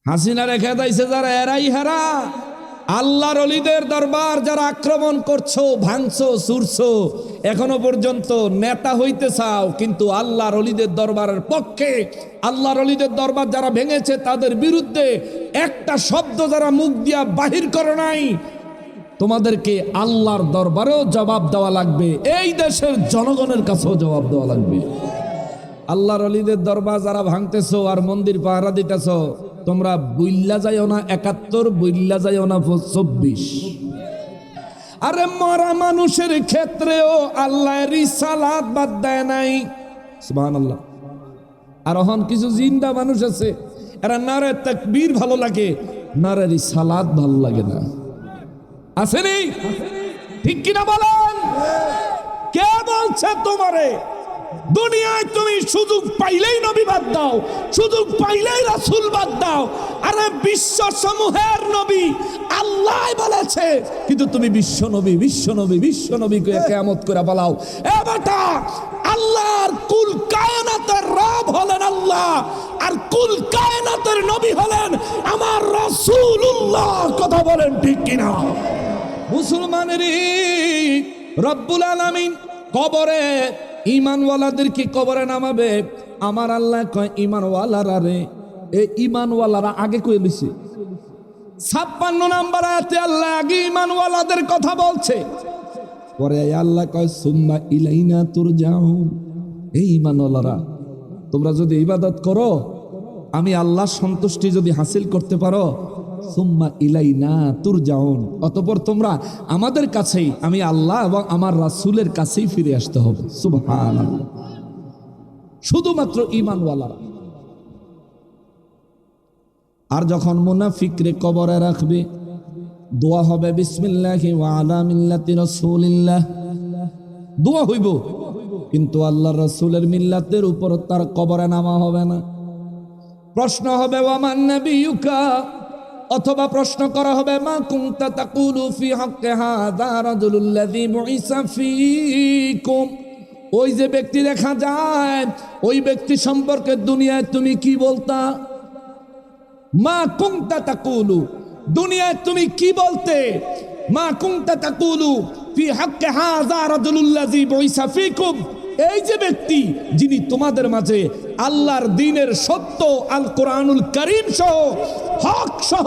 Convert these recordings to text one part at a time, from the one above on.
হাসিনা রেখে দিয়েছে যারা, এরাই হারা। আল্লাহর ওলিদের দরবার যারা আক্রমণ করছো, ভাঙছো, চুরছো, এখনো পর্যন্ত নেতা হইতে চাও, কিন্তু আল্লাহর ওলিদের দরবারের পক্ষে, আল্লাহর ওলিদের দরবার যারা ভেঙেছে তাদের বিরুদ্ধে একটা শব্দ যারা মুখ দিয়া বাহির করে নাই, তোমাদেরকে আল্লাহর দরবারেও জবাব দেওয়া লাগবে, এই দেশের জনগণের কাছেও জবাব দেওয়া লাগবে। আল্লাহর ওলিদের দরবার যারা ভাঙতেছো আর মন্দির পাহারা দিতেছো, তোমরা বুইল্লা যাইও না 71, বুইল্লা যাইও না 24। আরে মরা মানুষের ক্ষেত্রেও আল্লাহ রিসালাত বাদ দেয় নাই, সুবহানাল্লাহ। আর এখন কিছু জিন্দা মানুষ আছে, এরা নারে তাকবীর ভালো লাগে, নারে রিসালাত ভালো লাগে না, আছে নি? ঠিক কিনা বলেন? কে বলছে তোমারে দুনিয়ায় তুমি সুযোগ পাইলেই নবী বাদ দাও, সুযোগ পাইলেই রাসূল বাদ দাও? আরে বিশ্ব সমূহের নবী আল্লাহ বলেছে, কিন্তু তুমি বিশ্ব নবী, বিশ্ব নবী, বিশ্ব নবীকে কিয়ামত করে বলাও। এ বেটা, আল্লাহর কুল কায়নাতের রব হলেন আল্লাহ, আর কুল কায়নাতের নবী হলেন আমার রাসূলুল্লাহ। কথা বলেন ঠিক কিনা? মুসলমানেরই রব্বুল আলামিন কবরে ঈমানওয়ালাদেরকে কবরে নামাবে। আমার আল্লাহ কয় ঈমানওয়ালারা রে, এই ঈমানওয়ালারা আগে কয়ে লিছে। 56 নম্বর আয়াতে আল্লাহ আগে ঈমানওয়ালাদের কথা বলছে, পরে আল্লাহ কয় সুম্মা ইলাইনা তুরজাউন। এই ঈমানওয়ালারা, তোমরা যদি ইবাদত করো, আমি আল্লাহর সন্তুষ্টি যদি হাসিল করতে পারো, সুম্মা ইলাইনা তুরজাউন, অতঃপর তোমরা আমাদের কাছেই, আমি আল্লাহ এবং আমার রাসূলের কাছেই ফিরে আসতে হবে। সুবহানাল্লাহ। শুধুমাত্র ঈমানওয়ালারা। আর যখন মুনাফিকরে কবরে রাখবে, দোয়া হবে বিসমিল্লাহি ওয়া আলা মিল্লাতি রাসূলিল্লাহ, দোয়া হইব, কিন্তু আল্লাহর রাসূলের মিল্লাতের উপর তার কবরে নামা হবে না। প্রশ্ন হবে ওয়া মান নাবিয়ুকা, অথবা প্রশ্ন করা হবে মা কুনতা তাকুলু ফি হাক্কি হাযা রাজুলুল্লাযী বুইসা ফীকুম। ওই যে ব্যক্তি দেখা যায়, ওই ব্যক্তি সম্পর্কে দুনিয়ায় তুমি কি বলতা? মা কুনতা তাকুলু, দুনিয়ায় তুমি কি বলতে? মা কুনতা তাকুলু ফি হাক্কি হাযা রাজুলুল্লাযী বুইসা ফীকুম, এই যে ব্যক্তি যিনি তোমাদের মাঝে আল্লাহর দ্বীনের সত্য আল কোরআনুল কারীম সহ, হক সহ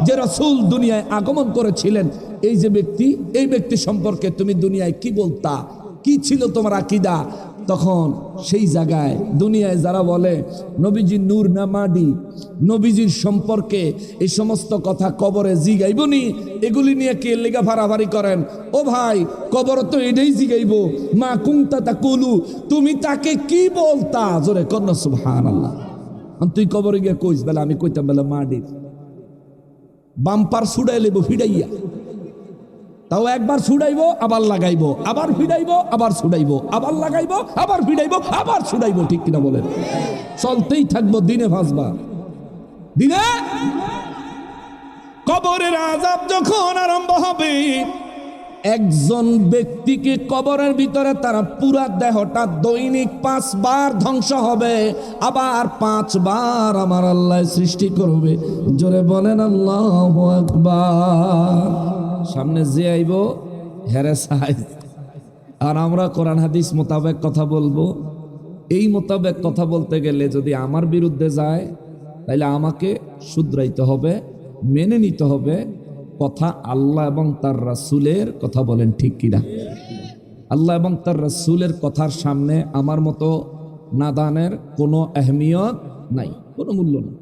যে রাসূল দুনিয়ায় আগমন করেছিলেন, এই যে ব্যক্তি, এই ব্যক্তি সম্পর্কে তুমি দুনিয়ায় কি বলতা, কি ছিল তোমার আকীদা? তখন সেই জায়গায় দুনিয়ায় যারা বলে নবীজি নূর না মাটি, নবীজির সম্পর্কে এই সমস্ত কথা কবরে জিগাইবনি, এগুলি নিয়ে কে লেগা ফারাফারি করেন? ও ভাই, কবর তো এটাই জিগাইব, মা কুনতা তাকুলু, তুমি তাকে কি বলতা? জোরে কর না সুবহানাল্লাহ। তুই কবরে গিয়ে কইস, বেলা আমি কইতাম বেলা মাটির বাম্পার ছুড়াই লেব ফিডাইয়া, তাও একবার ছুড়াইবো আবার লাগাইবো, আবার ফিডাইবো আবার ছুড়াইবো, আবার লাগাইবো আবার ফিডাইবো আবার ছুড়াইবো। ঠিক কিনা বলেন? চলতেই থাকবো দিনে 5 বার। দিনে কবরের আযাব যখন আরম্ভ হবে, একজন ব্যক্তিকে কবরের ভিতরে তারা পুরা দেহটা দৈনিক 5 বার ধ্বংস হবে, আবার 5 বার আমার আল্লাহ সৃষ্টি করবে। জোরে বলেন আল্লাহু আকবার। সামনে যে আইব হেরে সাইজ, আর আমরা কোরআন হাদিস মোতাবেক কথা বলবো। এই মোতাবেক কথা বলতে গেলে যদি আমার বিরুদ্ধে যায়, তাইলে আমাকে শুধরাইতে হবে, মেনে নিতে হবে কথা আল্লাহ এবং তার রাসূলের কথা। বলেন ঠিক কিনা? আল্লাহ এবং তার রাসূলের কথার সামনে আমার মতো নাদানের কোনো আহমিয়ত নাই, কোনো মূল্য নেই।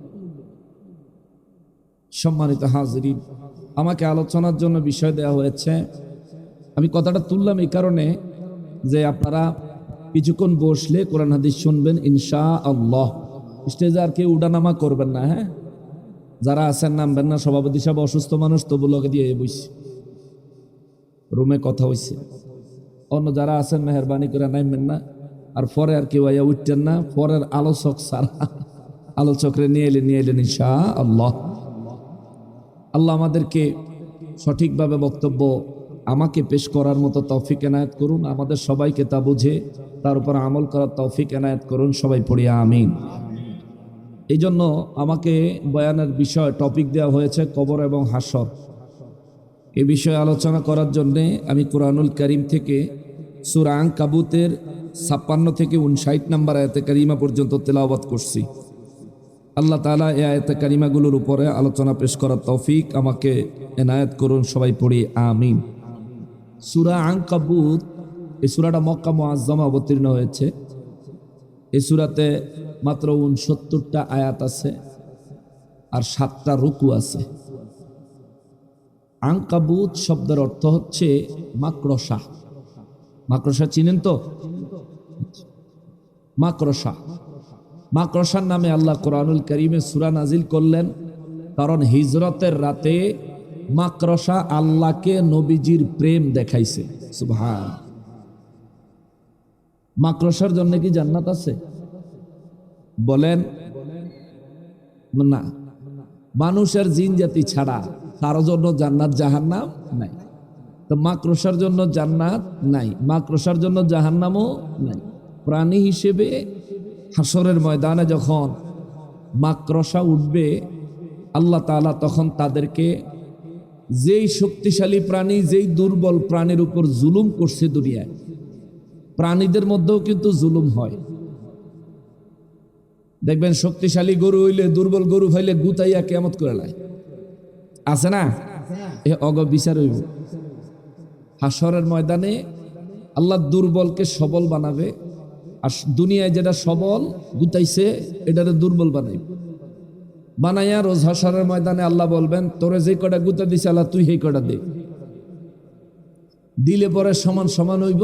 সম্মানিত হাজরিন, আমাকে আলোচনার জন্য বিষয় দেওয়া হয়েছে। আমি কথাটা তুললাম এই কারণে যে আপনারা কিছুক্ষণ বসলে কোরআন হাদিস শুনবেন ইনশাআল্লাহ। স্টেজে আর কেউ উঠানামা করবেন না, হ্যাঁ? যারা আছেন নামবেন না। সভাপতি সাহেব অসুস্থ মানুষ, তবু লগে দিয়ে বইছে, রুমে কথা হইছে। অন্য যারা আছেন মেহরবানি করে নামবেন না। আর পরে আর কেউ আইয়া উঠতেন না, পরের আলোচক সারা আলোচকরে নিয়ে এলেন ইনশাআল্লাহ। আল্লাহ আমাদেরকে সঠিকভাবে বক্তব্য আমাকে পেশ করার মতো তৌফিক এনায়েত করুন, আমাদের সবাইকে তা বুঝে তার উপর আমল করার তৌফিক এনায়েত করুন। সবাই পড়ি আমিন। এই জন্য আমাকে বয়ানের বিষয় টপিক দেওয়া হয়েছে কবর এবং হাসর। এ বিষয়ে আলোচনা করার জন্যে আমি কোরআনুল কারীম থেকে সূরা আনকাবুতের 56 থেকে 59 নম্বর আয়াতে কারিমা পর্যন্ত তেলাওয়াত করছি। আল্লাহ তাআলা এই আয়াতে কারিমাগুলোর উপরে আলোচনা পেশ করার তৌফিক আমাকে এনায়েত করুন। সবাই পড়ি আমিন। সূরা আনকাবুত, এই সূরাটা মক্কা মুআজ্জামা অবতীর্ণ হয়েছে। এই সূরাতে মাত্র 69টা আয়াত আছে আর 7টা রুকু আছে। আনকাবুত শব্দের অর্থ হচ্ছে মাকড়সা। মাকড়সা চিনেন তো? মাকড়সা, মাকড়সার নামে আল্লাহ কোরআনুল কারীমে সূরা নাজিল করলেন, কারণ হিজরতের রাতে মাকড়সা আল্লাহকে নবীজির প্রেম দেখাইছে। সুবহান। মাকড়সার জন্য কি জান্নাত আছে? বলেন না। মানুষের জিন জাতি ছাড়া কারোর জন্য জান্নাত জাহান্নাম নাই। তো মাকড়সার জন্য জান্নাত নাই, মাকড়সার জন্য জাহান্নামও নাই। প্রাণী হিসেবে হাসরের ময়দানে যখন মাকড়সা উঠবে, আল্লাহ তাআলা তখন তাদেরকে যেই শক্তিশালী প্রাণী, যেই দুর্বল প্রাণীর উপর জুলুম করছে দুনিয়ায়, প্রাণীদের মধ্যেও কিন্তু জুলুম হয়। দেখবেন শক্তিশালী গরু হইলে দুর্বল গরু ফাইলে গুতাইয়া কিয়ামত করে লাই, আছে না? এ অগ বিচার হইব। হাসরের ময়দানে আল্লাহ দুর্বলকে সবল বানাবে, আর দুনিয়ায় যেটা সবল গুতাইছে এটারে দুর্বল বানাইবে। বানাইয়া রোজ হাসরের ময়দানে আল্লাহ বলবেন, তোরে যে কটা গুতা দিছে আল্লাহ তুই সেই কটা দে। দিলে পরে সমান সমান হইব।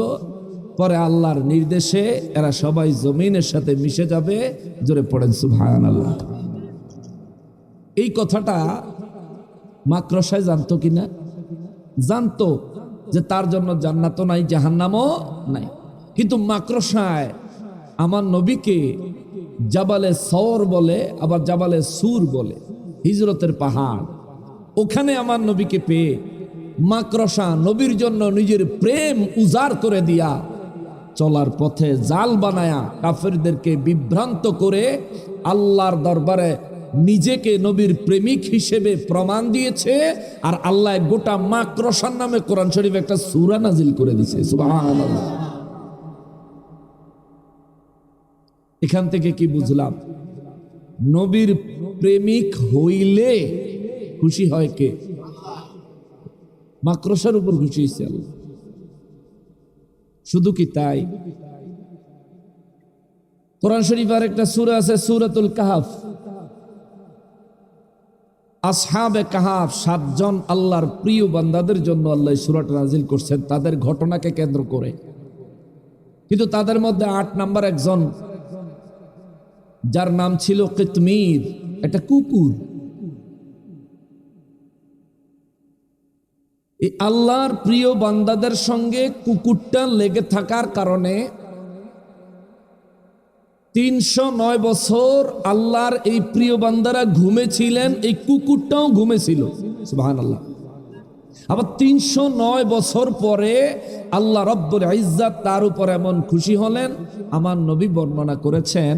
পরে আল্লাহর নির্দেশে এরা সবাই জমিনের সাথে মিশে যাবে। জোরে পড়েন সুবহানাল্লাহ। এই কথাটা মাকড়সায় জানতো কিনা? জানতো যে তার জন্য জান্নাতও নাই, জাহান্নামও নাই। কিন্তু মাকড়সায় আমার নবীকে জাবালে সওর বলে, আবার জাবালে সুর বলে, হিজরতের পাহাড়। ওখানে আমার নবীকে পেয়ে মাকড়সা নবীর জন্য নিজের প্রেম উজাড় করে দিয়া চলার পথে জাল বানায়া কাফেরদেরকে বিভ্রান্ত করে আল্লাহর দরবারে নিজেকে নবীর প্রেমিক হিসেবে প্রমাণ দিয়েছে। আর আল্লাহ গোটা মাকড়সার নামে কোরআন শরীফ একটা সূরা নাজিল করে দিয়েছে। সুবহানাল্লাহ। এখান থেকে কি বুঝলাম? নবীর প্রেমিক হইলে খুশি হয় কে? মাকড়সার উপর খুশি হয়েছে আল্লাহ। শুধু কি তাই? কোরআন শরীফের একটা সূরা আছে, সূরাতুল কাহাফ। আসহাবে কাহাফ 7 জন আল্লাহর প্রিয় বান্দাদের জন্য আল্লাহ সূরাটা নাজিল করছেন, তাদের ঘটনাকে কেন্দ্র করে। কিন্তু তাদের মধ্যে 8 নাম্বার একজন, যার নাম ছিল কিতমির, একটা কুকুর। এই আল্লাহর প্রিয় বান্দাদের সঙ্গে কুকুরটা লেগে থাকার কারণে 309 বছর আল্লাহর এই প্রিয় বান্দারা ঘুমেছিলেন, এই কুকুরটাও ঘুমেছিল। সুবহানাল্লাহ। আবার 309 বছর পরে আল্লাহ রব্বুল ইজ্জাত তার উপর এমন খুশি হলেন, আমার নবী বর্ণনা করেছেন,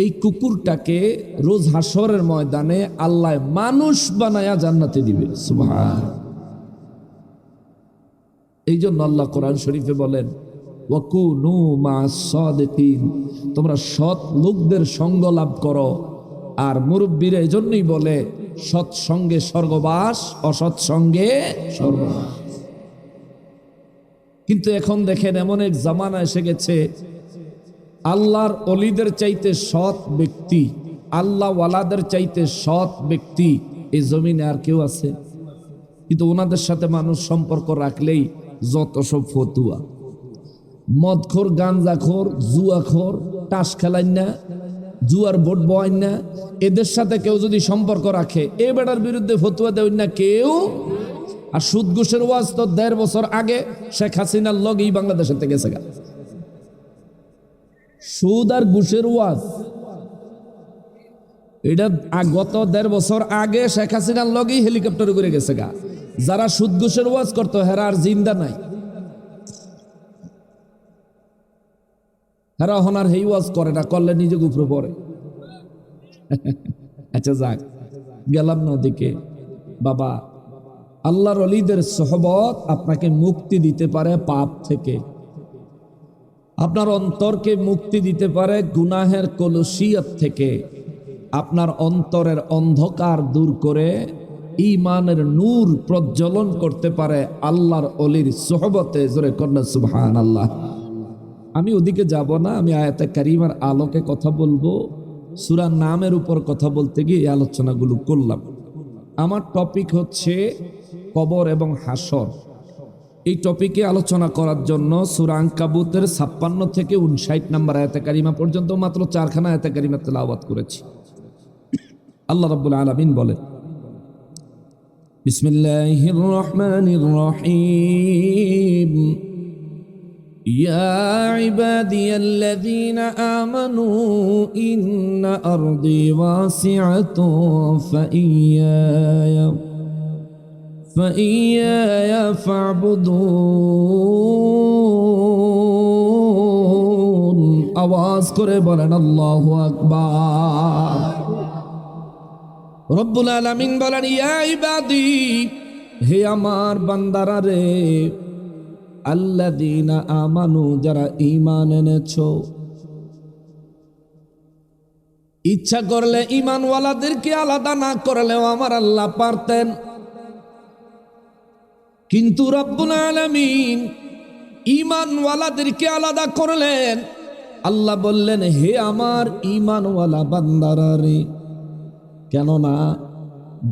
এই কুকুরটাকে রোজ হাসরের ময়দানে আল্লাহ মানুষ বানায়া জান্নাতে দিবে। সুবহানাল্লাহ। এই জন্য আল্লাহ কোরআন শরীফে বলেন, ওয়াকুনু মা'আস সাদিকিন, তোমরা সৎ লোকদের সঙ্গ লাভ করো। আর মুরব্বীরা এই জন্যই বলে, সৎ সঙ্গে স্বর্গবাস, অসৎ সঙ্গে সর্বনাশ। কিন্তু এখন দেখেন এমন এক জামানা এসে গেছে, আল্লাহর অলিদের চাইতে সৎ ব্যক্তি, আল্লাহ ওয়ালাদের চাইতে সৎ ব্যক্তি এই জমিনে আর কেউ আছে? কিন্তু ওনাদের সাথে মানুষ সম্পর্ক রাখলেই যত সব ফতুয়া, মদখোর, গাঞ্জাখোর, জুয়াখোর, টাস খেলাইন না, জুয়ার ভোট বয় না, এদের সাথে কেউ যদি সম্পর্ক রাখে, এ বেটার বিরুদ্ধে ফতুয়া দেয় না কেউ। আর সুদ ঘুষের ওয়াজ তো 1.5 বছর আগে শেখ হাসিনার লগেই বাংলাদেশের থেকে গেছে গা। সুদ আর ঘুষের ওয়াজ এটা গত 1.5 বছর আগে শেখ হাসিনার লগেই হেলিকপ্টারে করে গেছে গা। যারা সুদ ঘুষের ওয়াজ করতো হেরা আর জিন্দা নাই, হেরা হনার হেই ওয়াজ করে না, করলে নিজে উপরে পড়ে। আচ্ছা যাক, গেলাম না ওদিকে। বাবা, আল্লাহর ওলিদের সোহবত আপনাকে মুক্তি দিতে পারে পাপ থেকে, আপনার অন্তরকে মুক্তি দিতে পারে গুনাহের কলুষিয়ত থেকে, আপনার অন্তরের অন্ধকার দূর করে ঈমানের নূর প্রজ্বলন করতে পারে আল্লাহর ওলির সোহবতে। জোরে কন্যা সুবহানাল্লাহ। আমি ওদিকে যাব না, আমি আয়াতে কারিমার আলোকে কথা বলবো। সূরার নামের উপর কথা বলতে গিয়ে এই আলোচনাগুলো করলাম। আমার টপিক হচ্ছে কবর এবং হাসর। এই টপিকে আলোচনা করার জন্য সূরা আনকাবুতের 56 থেকে 59 নম্বর আয়াতে কারিমা পর্যন্ত মাত্র 4খানা আয়াতে কারিমা তেলাওয়াত করেছি। আল্লাহ রাব্বুল আলামিন বলেন, বিসমিল্লাহির রহমানির রহিম, ইয়া ইবাদিয়াল্লাযীনা আমানু ইন্না আরদি ওয়াসিআতুন ফাইয়ায়া ফা'বুদুন। আওয়াজ করে বলেন আল্লাহু আকবার। রব্বুল আলামিন বলেন, ইয়া ইবাদি, হে আমার বান্দারা রে, আল্লাযীনা আমানু, যারা ঈমান এনেছো। ইচ্ছা করলে ঈমানওয়ালাদেরকে আলাদা না করলেও আমার আল্লাহ পারতেন, কিন্তু রব্বুল আলামিন ঈমানওয়ালাদেরকে আলাদা করলেন। আল্লাহ বললেন, হে আমার ঈমানওয়ালা বান্দারা রে। কেননা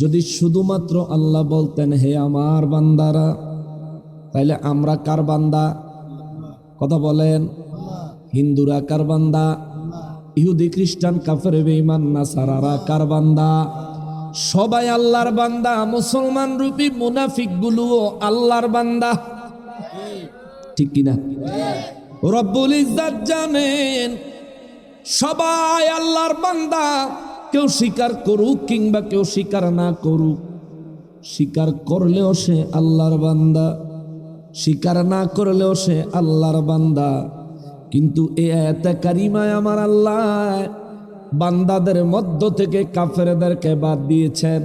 যদি শুধুমাত্র আল্লাহ বলতেন হে আমার বান্দারা, তাইলে আমরা কার বান্দা? কথা বলেন। হিন্দুরা কার বান্দা? ইহুদি খ্রিস্টান কাফের বেঈমান নাসারারা কার বান্দা? সবাই আল্লাহর বান্দা। মুসলমান রূপী মুনাফিক গুলোও আল্লাহর বান্দা, ঠিক কিনা? রব্বুল ইজ্জত জানেন সবাই আল্লাহর বান্দা। কেউ স্বীকার করুক কিংবা কেউ স্বীকার না করুক, স্বীকার করলেও সে আল্লাহর বান্দা, স্বীকার না করলেও সে আল্লাহর বান্দা। কিন্তু এই আয়াতে কারিমায় আমার আল্লাহ বান্দাদের মধ্য থেকে কাফেরদেরকে বাদ দিয়েছেন,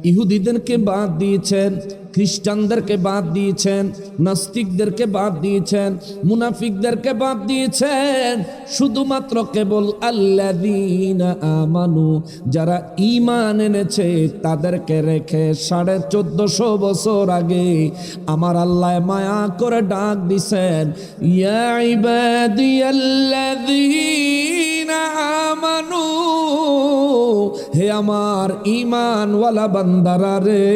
ইহুদিদেরকে বাদ দিয়েছেন, খ্রিস্টানদেরকে বাদ দিয়েছেন, নাস্তিকদেরকে বাদ দিয়েছেন, মুনাফিকদেরকে বাদ দিয়েছেন। শুধুমাত্র কেবল আল্লাযীনা আমানু, যারা ঈমান এনেছে তাদেরকে রেখে 1450 বছর আগে আমার আল্লাহ মায়া করে ডাক দিছেন, ইয়া ইবাদিয়াল্লাযীনা আমানু, হে আমার ঈমানওয়ালা বান্দারা রে।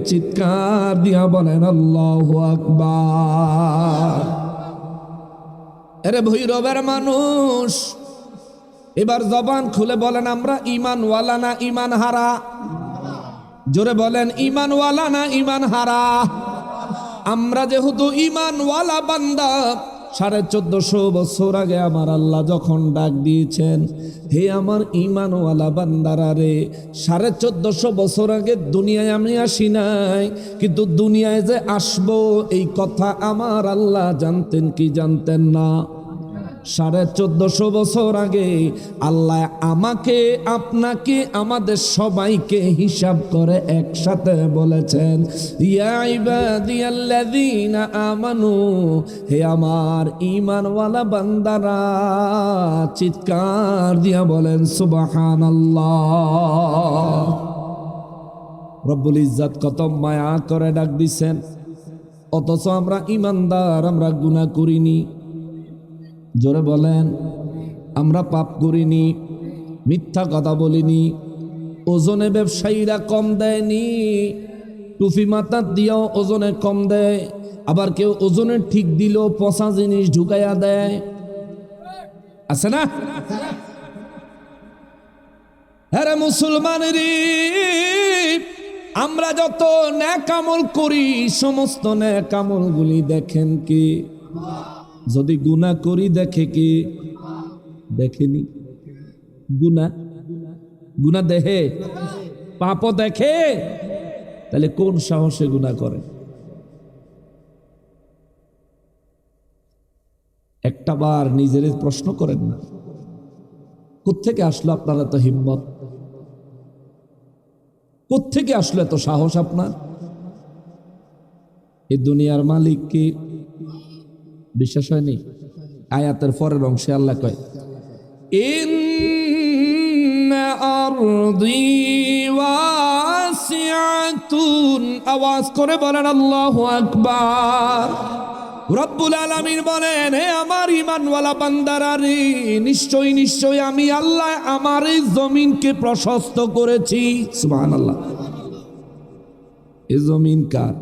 চিৎকার দিয়া বলেন আল্লাহু আকবার। আরে ভৈরবের মানুষ, এবার জবান খুলে বলেন, আমরা ঈমানওয়ালা না ঈমান হারা? জোরে বলেন, ঈমানওয়ালা না ঈমান হারা? আমরা যেহেতু ঈমানওয়ালা বান্দা, 1450 বছর আগে আমার আল্লাহ যখন ডাক দিয়েছেন, হে আমার ঈমানওয়ালা বান্দারা রে, 1450 বছর আগে দুনিয়ায় আমি আসি নাই, কিন্তু দুনিয়ায় যে আসবো এই কথা আমার আল্লাহ জানতেন কি জানতেন না? 1450 বছর আগে আল্লাহ আমাকে, আপনাকে, আমাদের সবাইকে হিসাব করে একসাথে বলেছেন, ইয়া ইবাদিয়াল্লাযীনা আমানু, হে আমার ঈমানওয়ালা বান্দারা। চিৎকার দিয়া বলেন সুবহানাল্লাহ। রব্বুল ইজ্জত কত মায়া করে ডাক দিছেন, অথচ আমরা ঈমানদার, আমরা গুনাহ করিনি। জোরে বলেন, আমরা পাপ করিনি, মিথ্যা কথা বলিনি, ওজনে ব্যবসায়ীরা কম দেয়নি, টুপি মাথা দিয়েও ওজনে কম দেয়, আবার কেউ ওজনে ঠিক দিল পচা জিনিস ঢুকাইয়া দেয়, আছে না? হ্যাঁ মুসলমানেরই, আমরা যত নেক আমল করি সমস্ত নেক আমলগুলি দেখেন কি? যদি গুনাহ করি দেখে কি? দেখেনি। গুনাহ দেখে, পাপ দেখে, তাহলে কোন সাহসে গুনাহ করে? একটা বার নিজের প্রশ্ন করেন না, কোত্থেকে আসলো আপনারা তো হিম্মত? কোত্থেকে আসলো এত সাহস আপনার? এই দুনিয়ার মালিক কি? বিশ্বাস হয়নি? আয়াতের পরের অংশে আল্লাহ কয়, ইন্না আরদি ওয়াসিআতুন, আওয়াজ করে বলেন আল্লাহু আকবার। রব্বুল আলামিন বলেন, হে আমার ঈমানওয়ালা বান্দারা রে, নিশ্চয়ই নিশ্চয়ই আমি আল্লাহ আমার এই জমিনকে প্রশস্ত করেছি। সুবহানাল্লাহ। এই জমিন কার?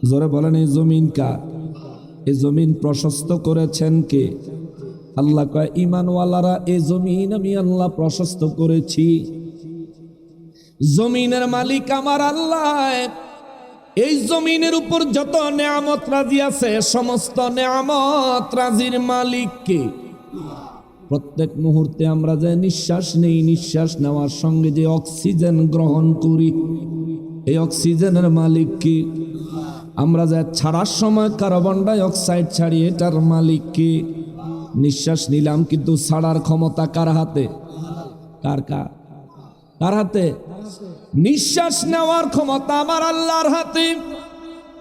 জোরে বলেন, এই জমিন কার? এই জমিন প্রশস্ত করেছেন কে? আল্লাহ কয়, ঈমানওয়ালারা এই জমিন আমি আল্লাহ প্রশস্ত করেছি। জমিনের মালিক আমার আল্লাহ। এই জমিনের উপর যত নেয়ামত রাজি আছে, সমস্ত নেয়ামত রাজির মালিক কে? প্রত্যেক মুহূর্তে আমরা যে নিঃশ্বাস নেই, নিঃশ্বাস নেওয়ার সঙ্গে যে অক্সিজেন গ্রহণ করি, এই অক্সিজেনের মালিক কি? আমরা যে ছাড়ার সময় কার্বন ডাই অক্সাইড ছাড়ি, এটার মালিক কি? নিঃশ্বাস নিলাম কিন্তু ছাড়ার ক্ষমতা কার হাতে? কার কার কার হাতে? নিঃশ্বাস নেওয়ার ক্ষমতা আমার আল্লাহর হাতে।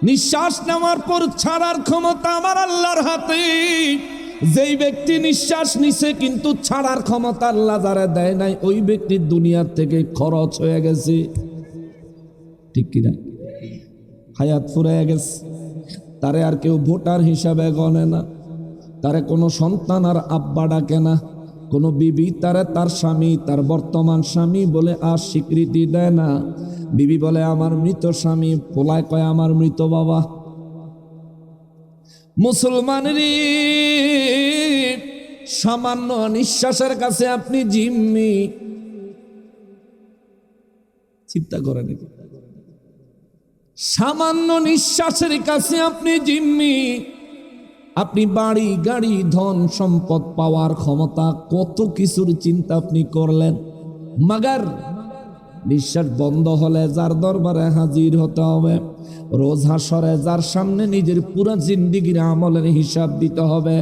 নিঃশ্বাস নেওয়ার পর ছাড়ার ক্ষমতা আমার আল্লাহর হাতে। যেই ব্যক্তি নিঃশ্বাস নিছে কিন্তু ছাড়ার ক্ষমতা আল্লাহ যারা দেয় নাই, ওই ব্যক্তির দুনিয়ার থেকে খরচ হয়ে গেছে। ঠিক কিনা? হায়াত ফুরাইয়া গেছে। তারে আর কেউ ভোটার হিসাবে গণে না, তারে কোনো সন্তান আর আব্বা ডাকে না, কোনো বিবি তারে তার স্বামী, তার বর্তমান স্বামী বলে আর স্বীকৃতি দেয় না। বিবি বলে আমার মৃত স্বামী, পোলায় কয় আমার মৃত বাবা। মুসলমানেরই সামান্য নিঃশ্বাসের কাছে আপনি জিম্মি। চিন্তা করেন, সামান্য নিঃশ্বাসের কাছে আপনি জিম্মি। আপনি বাড়ি গাড়ি ধন সম্পদ পাওয়ার ক্ষমতা, কত কিছুর চিন্তা আপনি করলেন, মাগার নিঃশ্বাস বন্ধ হলে যার দরবারে হাজির হতে হবে, রোজ হাসরে যার সামনে নিজের পুরো জিন্দেগির আমলের হিসাব দিতে হবে,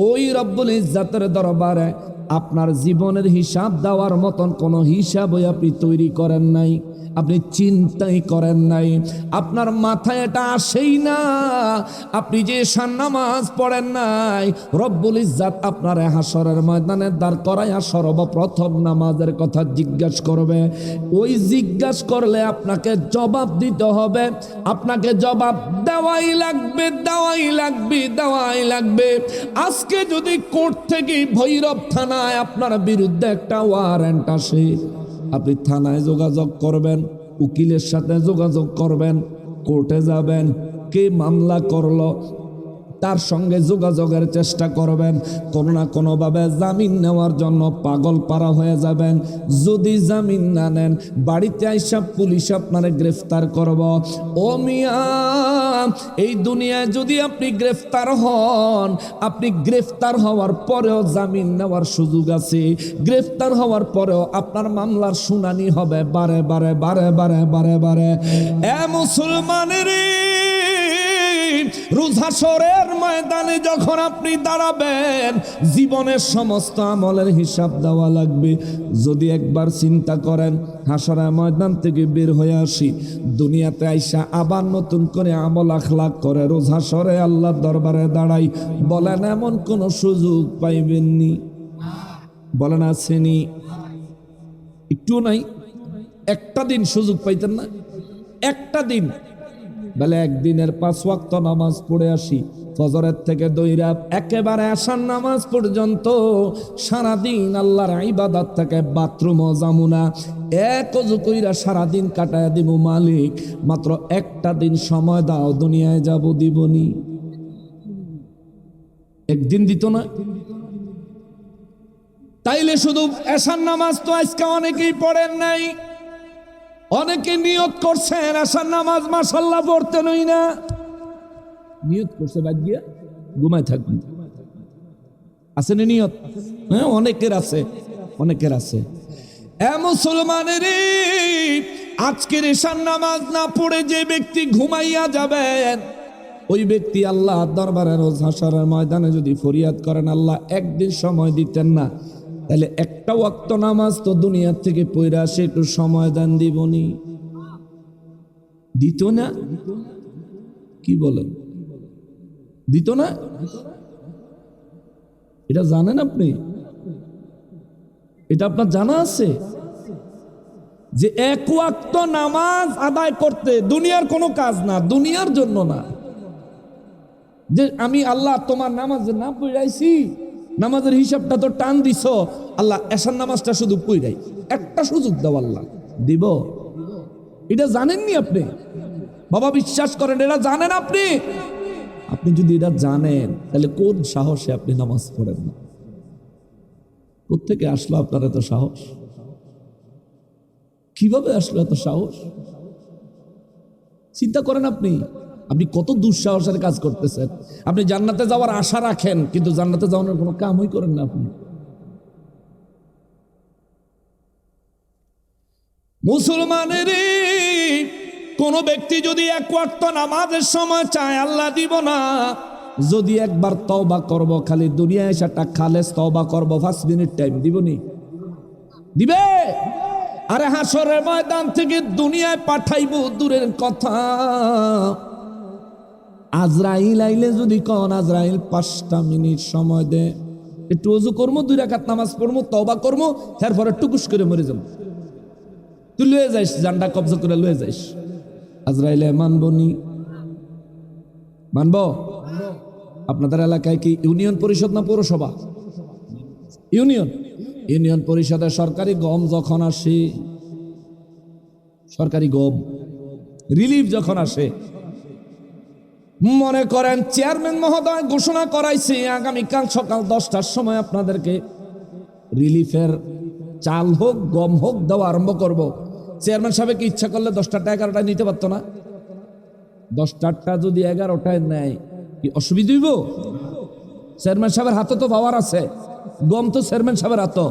ওই রব্বুল ইজ্জাতের দরবারে আপনার জীবনের হিসাব দেওয়ার মতন কোনো হিসাবই আপনি তৈরি করেন নাই, আপনি চিন্তাই করেন নাই, আপনার মাথায় এটা আসেই না। আপনি যে ঈশান নামাজ পড়েন নাই, রব্বুল ইজ্জাত আপনার হাসরের ময়দানে দাঁড় করায়া সর্বপ্রথম নামাজের কথা জিজ্ঞাসা করবে। ওই জিজ্ঞাসা করলে আপনাকে জবাব দিতে হবে, আপনাকে জবাব দেওয়াই লাগবে, দেওয়াই লাগবে, দেওয়াই লাগবে। আজকে যদি কোর্ট থেকে ভৈরব থানায় আপনার বিরুদ্ধে একটা ওয়ারেন্ট আসে, আপনি থানায় যোগাযোগ করবেন, উকিলের সাথে যোগাযোগ করবেন, কোর্টে যাবেন, কে মামলা করলো তার সঙ্গে যোগাযোগের চেষ্টা করবেন। কোনো না কোনোভাবে জামিন নেওয়ার জন্য পাগল পারা হয়ে যাবেন। যদি জামিন না নেন, বাড়িতে আইসা পুলিশ আপনারে গ্রেফতার করব। ও মিয়া, এই দুনিয়ায় যদি আপনি গ্রেফতার হন, আপনি গ্রেফতার হওয়ার পরেও জামিন নেওয়ার সুযোগ আছে। গ্রেফতার হওয়ার পরেও আপনার মামলার শুনানি হবে বারে বারে বারে বারে বারে বারে। এ মুসলমানের রোজ হাসরের ময়দানে যখন আপনি দাঁড়াবেন, জীবনের সমস্ত আমলের হিসাব দেওয়া লাগবে। যদি একবার চিন্তা করেন হাসরের ময়দান থেকে বের হয়ে আসি, দুনিয়াতে আইসা আবার নতুন করে আমল আখলাক করে রোজ হাসরে আল্লাহর দরবারে দাঁড়াই, বলেন এমন কোন সুযোগ পাইবেননি? বলেন আসেনি? একটু নাই? একটা দিন সুযোগ পাইতেন না? একটা দিন বলে একদিনের 5 ওয়াক্ত নামাজ পড়ে আসি, ফজরের থেকে দইরা একেবারে আসার নামাজ পর্যন্ত সারাদিন আল্লাহর ইবাদত থেকে বাথরুমও যামুনা, এক অজু কইরা সারাদিন কাটায় দিব। মালিক মাত্র একটা দিন সময় দাও, দুনিয়ায় যাব, দিবনি? একদিন দিত না? তাইলে শুধু এশার নামাজ তো আজকে অনেকেই পড়েন নাই, অনেকে নিয়ত করছেন এশার নামাজ মাশাআল্লাহ পড়তে নই না, নিয়ত করছে বাদ দিয়া ঘুমায় থাকবেন। আছে না নিয়ত? হ্যাঁ, অনেকের আছে, অনেকের আছে। এ মুসলমানের, আজকের এশার নামাজ না পড়ে যে ব্যক্তি ঘুমাইয়া যাবেন, ওই ব্যক্তি আল্লাহ দরবারে রোজ হাসরের ময়দানে যদি ফরিয়াদ করেন, আল্লাহ একদিন সময় দিতেন না, তাহলে একটা ওয়াক্ত নামাজ তো দুনিয়ার থেকে পয়রা আসে, একটু সময় দান দিবনি, দিত না? কি বলেন, দিত না? এটা জানেন আপনি? এটা আপনার জানা আছে যে এক ওয়াক্ত নামাজ আদায় করতে দুনিয়ার কোনো কাজ না, দুনিয়ার জন্য না, যে আমি আল্লাহ তোমার নামাজের না পড়াইছি, নামাজের হিসাবটা তো টান দিছ, আল্লাহ এশার নামাজটা শুধু পড়াই, একটা সুযোগ দাও আল্লাহ, দিব? এটা জানেননি আপনি? বাবা বিশ্বাস করেন, এটা জানেন আপনি? আপনি যদি এটা জানেন তাহলে কোন সাহসে আপনি নামাজ পড়েন না? কোত্থেকে আসলো আপনার এত সাহস? কিভাবে আসলো এত সাহস? চিন্তা করেন আপনি, আপনি কত দুঃসাহসের কাজ করতেছেন। আপনি জান্নাতে যাওয়ার আশা রাখেন, কিন্তু জান্নাতে যাওয়ার কোনো কামই করেন না আপনি। মুসলমানের কোন ব্যক্তি যদি এক ওয়াক্ত নামাজের সময় চায়, আল্লাহ দিব না। যদি একবার তওবা করব, খালি দুনিয়ায় এসে একটা খালেস তওবা করব, 5 মিনিট টাইম দিবনি? দিবে? আরে হাসরের ময়দান থেকে দুনিয়ায় পাঠাইবো দূরের কথা, আজরাইল আইলে যদি কোন আজরাইল 5টা মিনিট সময় দে, একটু ওযু করবো, 2 রাকাত নামাজ পড়বো, তওবা করবো, তারপরে টুকুস করে মরে যাবো, তুই লয়ে যাইস, জানটা কবজা করে লয়ে যাইস। আজরাইলে মানবনি? মানব? আপনাদের এলাকায় কি ইউনিয়ন পরিষদ না পৌরসভা? ইউনিয়ন পরিষদের সরকারি গম যখন আসে, সরকারি গম রিলিফ যখন আসে, মনে করেন চেয়ারম্যান মহোদয় ঘোষণা করাইছে আগামীকাল সকাল 10টার সময় আপনাদেরকে রিলিফের চাল হোক গম হোক দেওয়া আরম্ভ করব। চেয়ারম্যান সাহেব কি ইচ্ছা করলে 10টা 11টায় নিতে পারতো না? 10টা যদি 11টায় নেয় কি অসুবিধা হইব? চেয়ারম্যান সাহেবের হাতে তো পাওয়ার আছে, গম তো চেয়ারম্যান সাহেবের হাতে।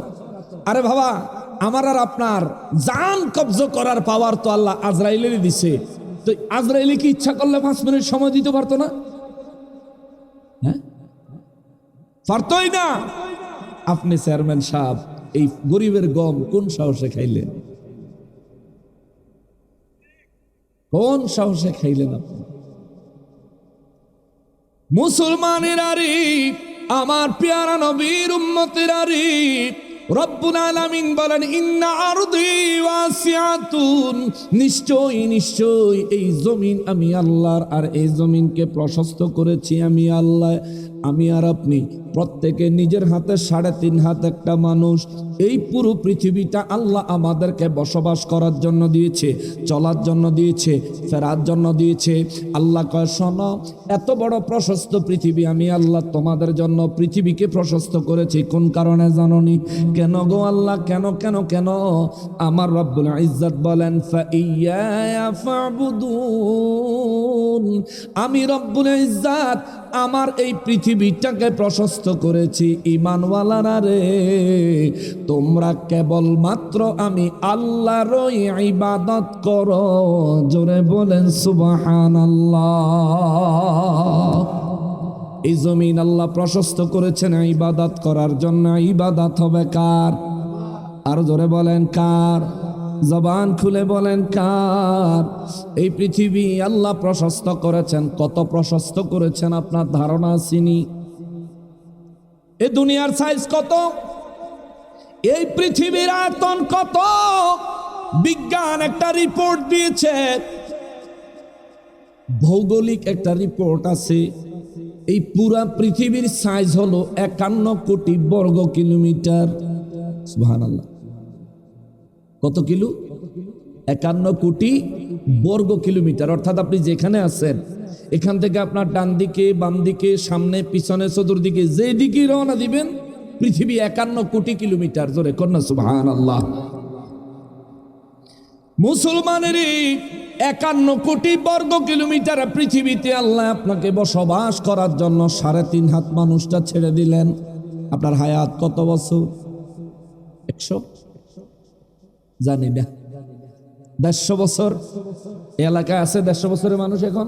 আরে বাবা, আমার আর আপনার জান কবজা করার পাওয়ার তো আল্লাহ আজরাইলেরই দিছে। তো আজরাইলে কি ইচ্ছা করলে 5 মিনিট সময় দিতে পারতো না? হ্যাঁ, পারতই না। আপনি চেয়ারম্যান সাহেব এই গরিবের গম কোন সাহসে খাইলেন? কোন সাহসে খাইলেন আপনি? মুসলমানের আরে, আমার পেয়ারা নবীর উম্মতের আরে, রব্বুল আলামিন বলেন ইন্না আরদি ওয়াসিআতুন, নিশ্চয়ই এই জমিন আমি আল্লাহর, আর এই জমিনকে প্রশস্ত করেছি আমি আল্লাহ। আমি আর আপনি প্রত্যেকে নিজের হাতে 3.5 হাত একটা মানুষ। এই পুরো পৃথিবীটা আল্লাহ আমাদেরকে বসবাস করার জন্য দিয়েছে, চলার জন্য দিয়েছে, ফেরার জন্য দিয়েছে। আল্লাহ কয় শোনো, এত বড় প্রশস্ত পৃথিবী আমি আল্লাহ তোমাদের জন্য পৃথিবীকে প্রশস্ত করেছি। কোন কারণে জানোনি? কেন গো আল্লাহ, কেন কেন কেন? আমার রব্বুল ইজ্জত বলেন ফাইয়া ফাবুদুন, আমি রব্বুল ইজ্জত আমার এই পৃথিবীটাকে প্রশস্ত করেছি ঈমানওয়ালারা রে, তোমরা কেবলমাত্র আমি আল্লাহরই ইবাদত করো। জোরে বলেন সুবহানাল্লাহ। এই জমিন আল্লাহ প্রশস্ত করেছেন ইবাদত করার জন্য। ইবাদত হবে কার? আর জোরে বলেন কার? জবান খুলে বলেন কার? এই পৃথিবী আল্লাহ প্রশস্ত করেছেন। কত প্রশস্ত করেছেন আপনার ধারণা আছেনি? এই দুনিয়ার সাইজ কত? এই পৃথিবীর আয়তন কত? বিজ্ঞান একটা রিপোর্ট দিয়েছে, ভৌগোলিক একটা রিপোর্ট আছে। এই পুরা পৃথিবীর সাইজ হলো 51 কোটি বর্গ কিলোমিটার। সুবহানাল্লাহ। কত কিলো? 51 কোটি বর্গ কিলোমিটার। অর্থাৎ আপনি যেখানে আছেন এখান থেকে আপনার ডান দিকে, বাম দিকে, সামনে, পিছনে, চতুর্দিকে যে দিকে রওনা দিবেন, পৃথিবী 51 কোটি কিলোমিটার। জোরে কন্যা সুবহানাল্লাহ। মুসলমানের 51 কোটি বর্গ কিলোমিটার পৃথিবীতে আল্লাহ আপনাকে বসবাস করার জন্য 3.5 হাত মানুষটা ছেড়ে দিলেন। আপনার হায়াত কত বছর? 100? জানি না। 150 বছর এলাকায় আছে। 150 বছরের মানুষ এখন?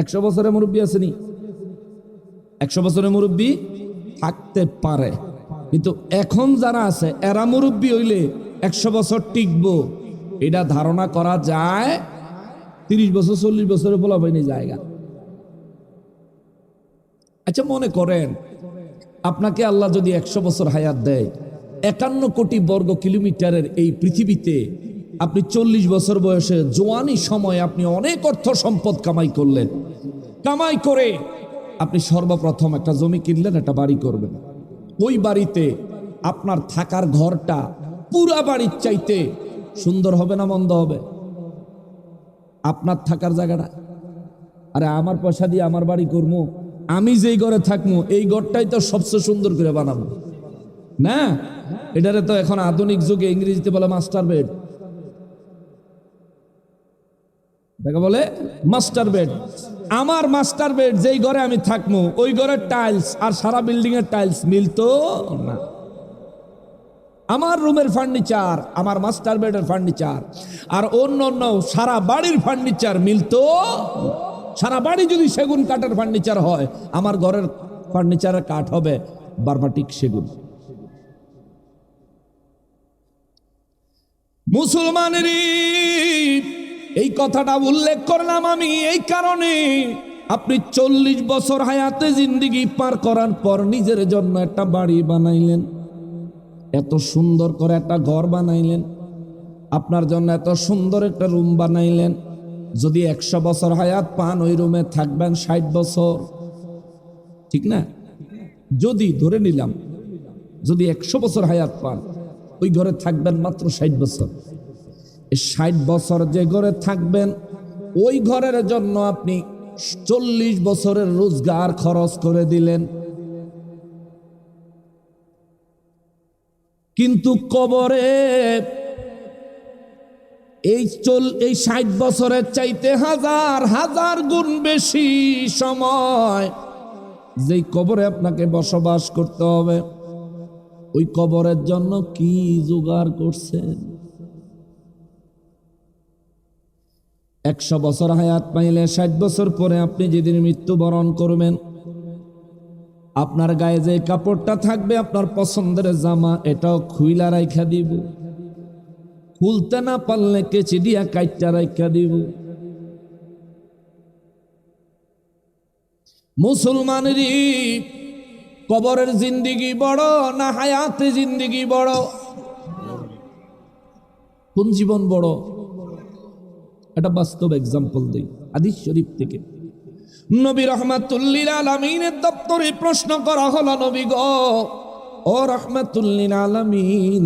100 বছরের মুরব্বী আসেনি? 100 বছরের মুরব্বী থাকতে পারে, কিন্তু এখন যারা আছে এরা মুরব্বী হইলে 100 বছর টিকবো এটা ধারণা করা যায় 30 বছর 40 বছরে বলা হয়নি জায়গা। আচ্ছা মনে করেন আপনাকে আল্লাহ যদি 100 বছর হায়াত দেয়, 51 কোটি বর্গ কিলোমিটারের এই পৃথিবীতে আপনি 40 বছর বয়সে জোয়ানি সময় আপনি অনেক অর্থ সম্পদ কামাই করলেন, কামাই করে আপনি সর্বপ্রথম একটা জমি কিনলেন, একটা বাড়ি করবেন। ওই বাড়িতে আপনার থাকার ঘরটা পুরা বাড়ির চাইতে সুন্দর হবে না মন্দ হবে? আপনার থাকার জায়গাটা, আরে আমার পয়সা দিয়ে আমার বাড়ি করবো, আমি যেই ঘরে থাকবো এই ঘরটাই তো সবচেয়ে সুন্দর করে বানাবো না? এটারে তো এখন আধুনিক যুগে ইংরেজিতে বলে মাস্টার বেড, দেখো বলে মাস্টার বেড। আমার মাস্টার বেড যেই ঘরে আমি থাকবো ওই ঘরের টাইলস আর সারা বিল্ডিং এর টাইলস মিলতো না। আমার রুমের ফার্নিচার, আমার মাস্টার বেডের ফার্নিচার আর অন্য অন্য সারা বাড়ির ফার্নিচার মিলতো। সারা বাড়ি যদি সেগুন কাঠের ফার্নিচার হয়, আমার ঘরের ফার্নিচারের কাঠ হবে বারবাটিক সেগুন। মুসলমানের এই কথাটা উল্লেখ করলাম আমি এই কারণে, আপনি 40 বছর হায়াতে জিন্দেগি পার করার পর নিজের জন্য একটা বাড়ি বানাইলেন, এত সুন্দর করে একটা ঘর বানাইলেন, আপনার জন্য এত সুন্দর একটা রুম বানাইলেন। যদি 100 বছর হায়াত পান ওই রুমে থাকবেন 60 বছর, ঠিক না? যদি ধরে নিলাম যদি 100 বছর হায়াত পান ওই ঘরে থাকবেন মাত্র 60 বছর। 60 বছর যে ঘরে থাকবেন ওই ঘরের জন্য আপনি 40 বছরের রোজগার খরচ করে দিলেন। কিন্তু কবরে এই 60 বছরের চাইতে হাজার হাজার গুণ বেশি সময় যেই কবরে আপনাকে বসবাস করতে হবে, ওই কবরের জন্য কি জোগাড় করছেন? 100 বছর হায়াত পাইলে 60 বছর পরে আপনি যেদিন মৃত্যুবরণ করবেন, আপনার গায়ে যে কাপড়টা থাকবে আপনার পছন্দের জামা, এটাও খুইলা রাইখা দিব, খুলতে না পারলে কেচি দিয়া কাইটা রাইখা দিব। মুসলমানেরই কবরের জিন্দেগি বড় না হায়াতে জিন্দেগি বড়? কোন জীবন বড়? এটা বাস্তব এক্সাম্পল দেই হাদিস শরীফ থেকে। নবী রাহমাতুল্লিল আলামিনের দপ্তরে প্রশ্ন করা হলো, নবী গো ও রাহমাতুল্লিল আলামিন,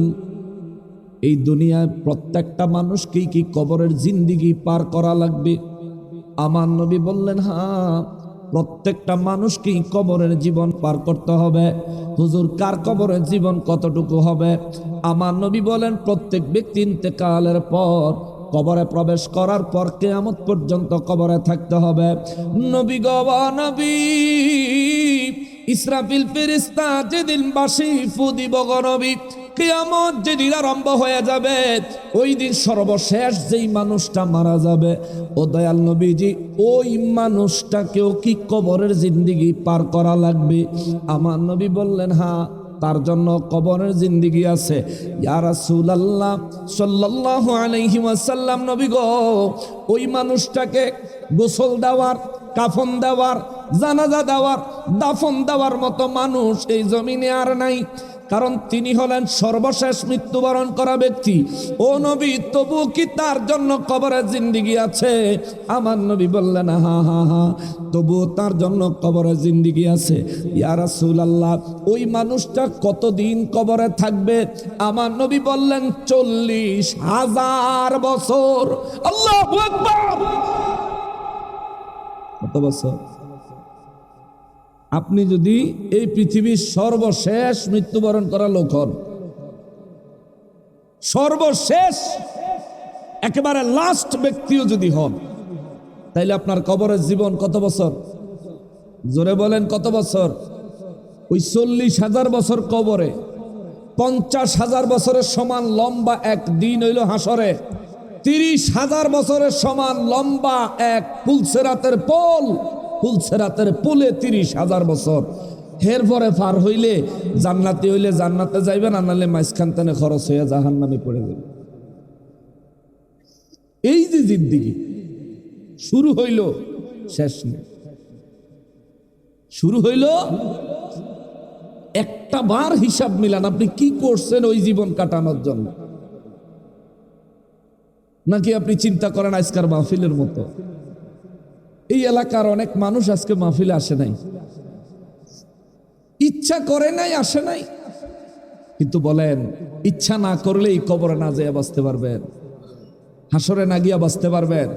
এই দুনিয়ায় প্রত্যেকটা মানুষকেই কি কবরের জিন্দেগি পার করা লাগবে? আমার নবী বললেন হ্যাঁ, প্রত্যেকটা মানুষকেই কবরের জীবন পার করতে হবে। হুজুর কার কবরের জীবন কতটুকু হবে? আমার নবী বলেন প্রত্যেক ব্যক্তি ইন্তেকালের পর, কবরে প্রবেশ করার পর কিয়ামত পর্যন্ত কবরে থাকতে হবে। নবী গো নবী, ইসরাফিল ফেরেশতা যেদিন বাঁশি ফু দিব গো নবী, কিয়ামত যেদিন আরম্ভ হয়ে যাবে, ওই দিন সর্বশেষ যেই মানুষটা মারা যাবে, ও দয়াল নবীজি ওই মানুষটাকেও কি কবরের জিন্দেগি পার করা লাগবে? আমার নবী বললেন হ্যাঁ, তার জন্য কবরের জিন্দেগি আছে। ইয়া রাসূলুল্লাহ সাল্লাল্লাহু আলাইহি ওয়াসাল্লাম, নবী গো ওই মানুষটাকে গোসল দেওয়ার, কাফন দেওয়ার, জানাজা দেওয়ার, দাফন দেওয়ার মতো মানুষ এই জমিনে আর নাই, কারণ তিনি হলেন সর্বশেষ মৃত্যুবরণ করা ব্যক্তি। ও নবী তবু কি তার জন্য কবরের জিন্দেগি আছে? আমার নবী বললেন হ্যাঁ হ্যাঁ হ্যাঁ, তবু তার জন্য কবরের জিন্দেগি আছে। ইয়া রাসূলুল্লাহ ওই মানুষটা কতদিন কবরে থাকবে? আমার নবী বললেন 40,000 বছর। আল্লাহু আকবার! কত বছর? আপনি যদি এই পৃথিবীর সর্বশেষ মৃত্যুবরণ করা লোক হন, সর্বশেষ একেবারে লাস্ট ব্যক্তিও যদি হন, তাইলে আপনার কবরের জীবন কত বছর? জোরে বলেন কত বছর? ওই 40,000 বছর কবরে 50,000 বছরের সমান লম্বা এক দিন হইল হাসরে, 30,000 বছরের সমান লম্বা এক পুলসেরাতের পোল, পুলসেরাতের পোলে 30,000 বছর। এরপরে পার হইলে জান্নাতি হইলে জান্নাতে যাইবেন, আর নাহলে মাঝখান থেকে খরচ হইয়া জাহান্নামে পড়ে যাবে। এই যে জিন্দেগি শুরু হইল, শেষ নেই। শুরু হইল, একটা বার হিসাব মিলান আপনি কি করছেন ওই জীবন কাটানোর জন্য। নাকি আপনি চিন্তা করেন আজকের মাহফিলের মতো? এই এলাকার অনেক মানুষ আজকে মাহফিলে আসে নাই, ইচ্ছা করে নাই, আসে নাই। কিন্তু বলেন, ইচ্ছা না করলেই কবরে না যেয়ে বাঁচতে পারবেন, হাসরে না গিয়া বাঁচতে পারবেন।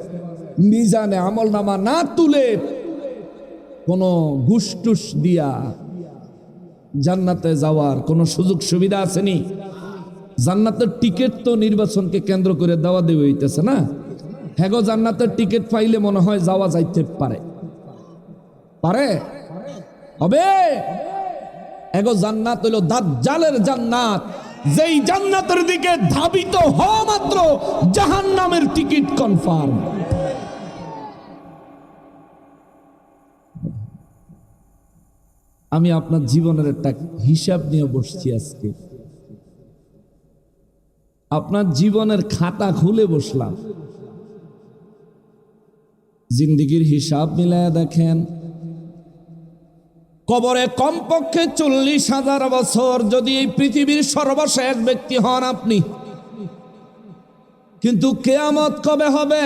মিজানে আমল নামা না তুলে কোনো ঘুষ টুস দিয়া জান্নাতে যাওয়ার কোনো সুযোগ সুবিধা আসেনি। জান্নাতের টিকিট তো নির্বাচনকে কেন্দ্র করে দেওয়া দেওয়া হইতেছে না। হ্যাঁ গো, জান্নাতের টিকিট পাইলে মনে হয় যাওয়া যাইতে পারে, পারে হবে। এগো জান্নাত হইল দাজ্জালের জান্নাত, যেই জান্নাতের দিকে ধাবিত হওয়া মাত্র জাহান্নামের টিকিট কনফার্ম। আমি আপনার জীবনের একটা হিসাব নিয়ে বসছি আজকে, আপনার জীবনের খাতা খুলে বসলাম। জিন্দেগির হিসাব মিলায় দেখেন, কবরে কমপক্ষে 40,000 বছর যদি এই পৃথিবীর সর্বশেষ ব্যক্তি হন আপনি, কিন্তু কিয়ামত কবে হবে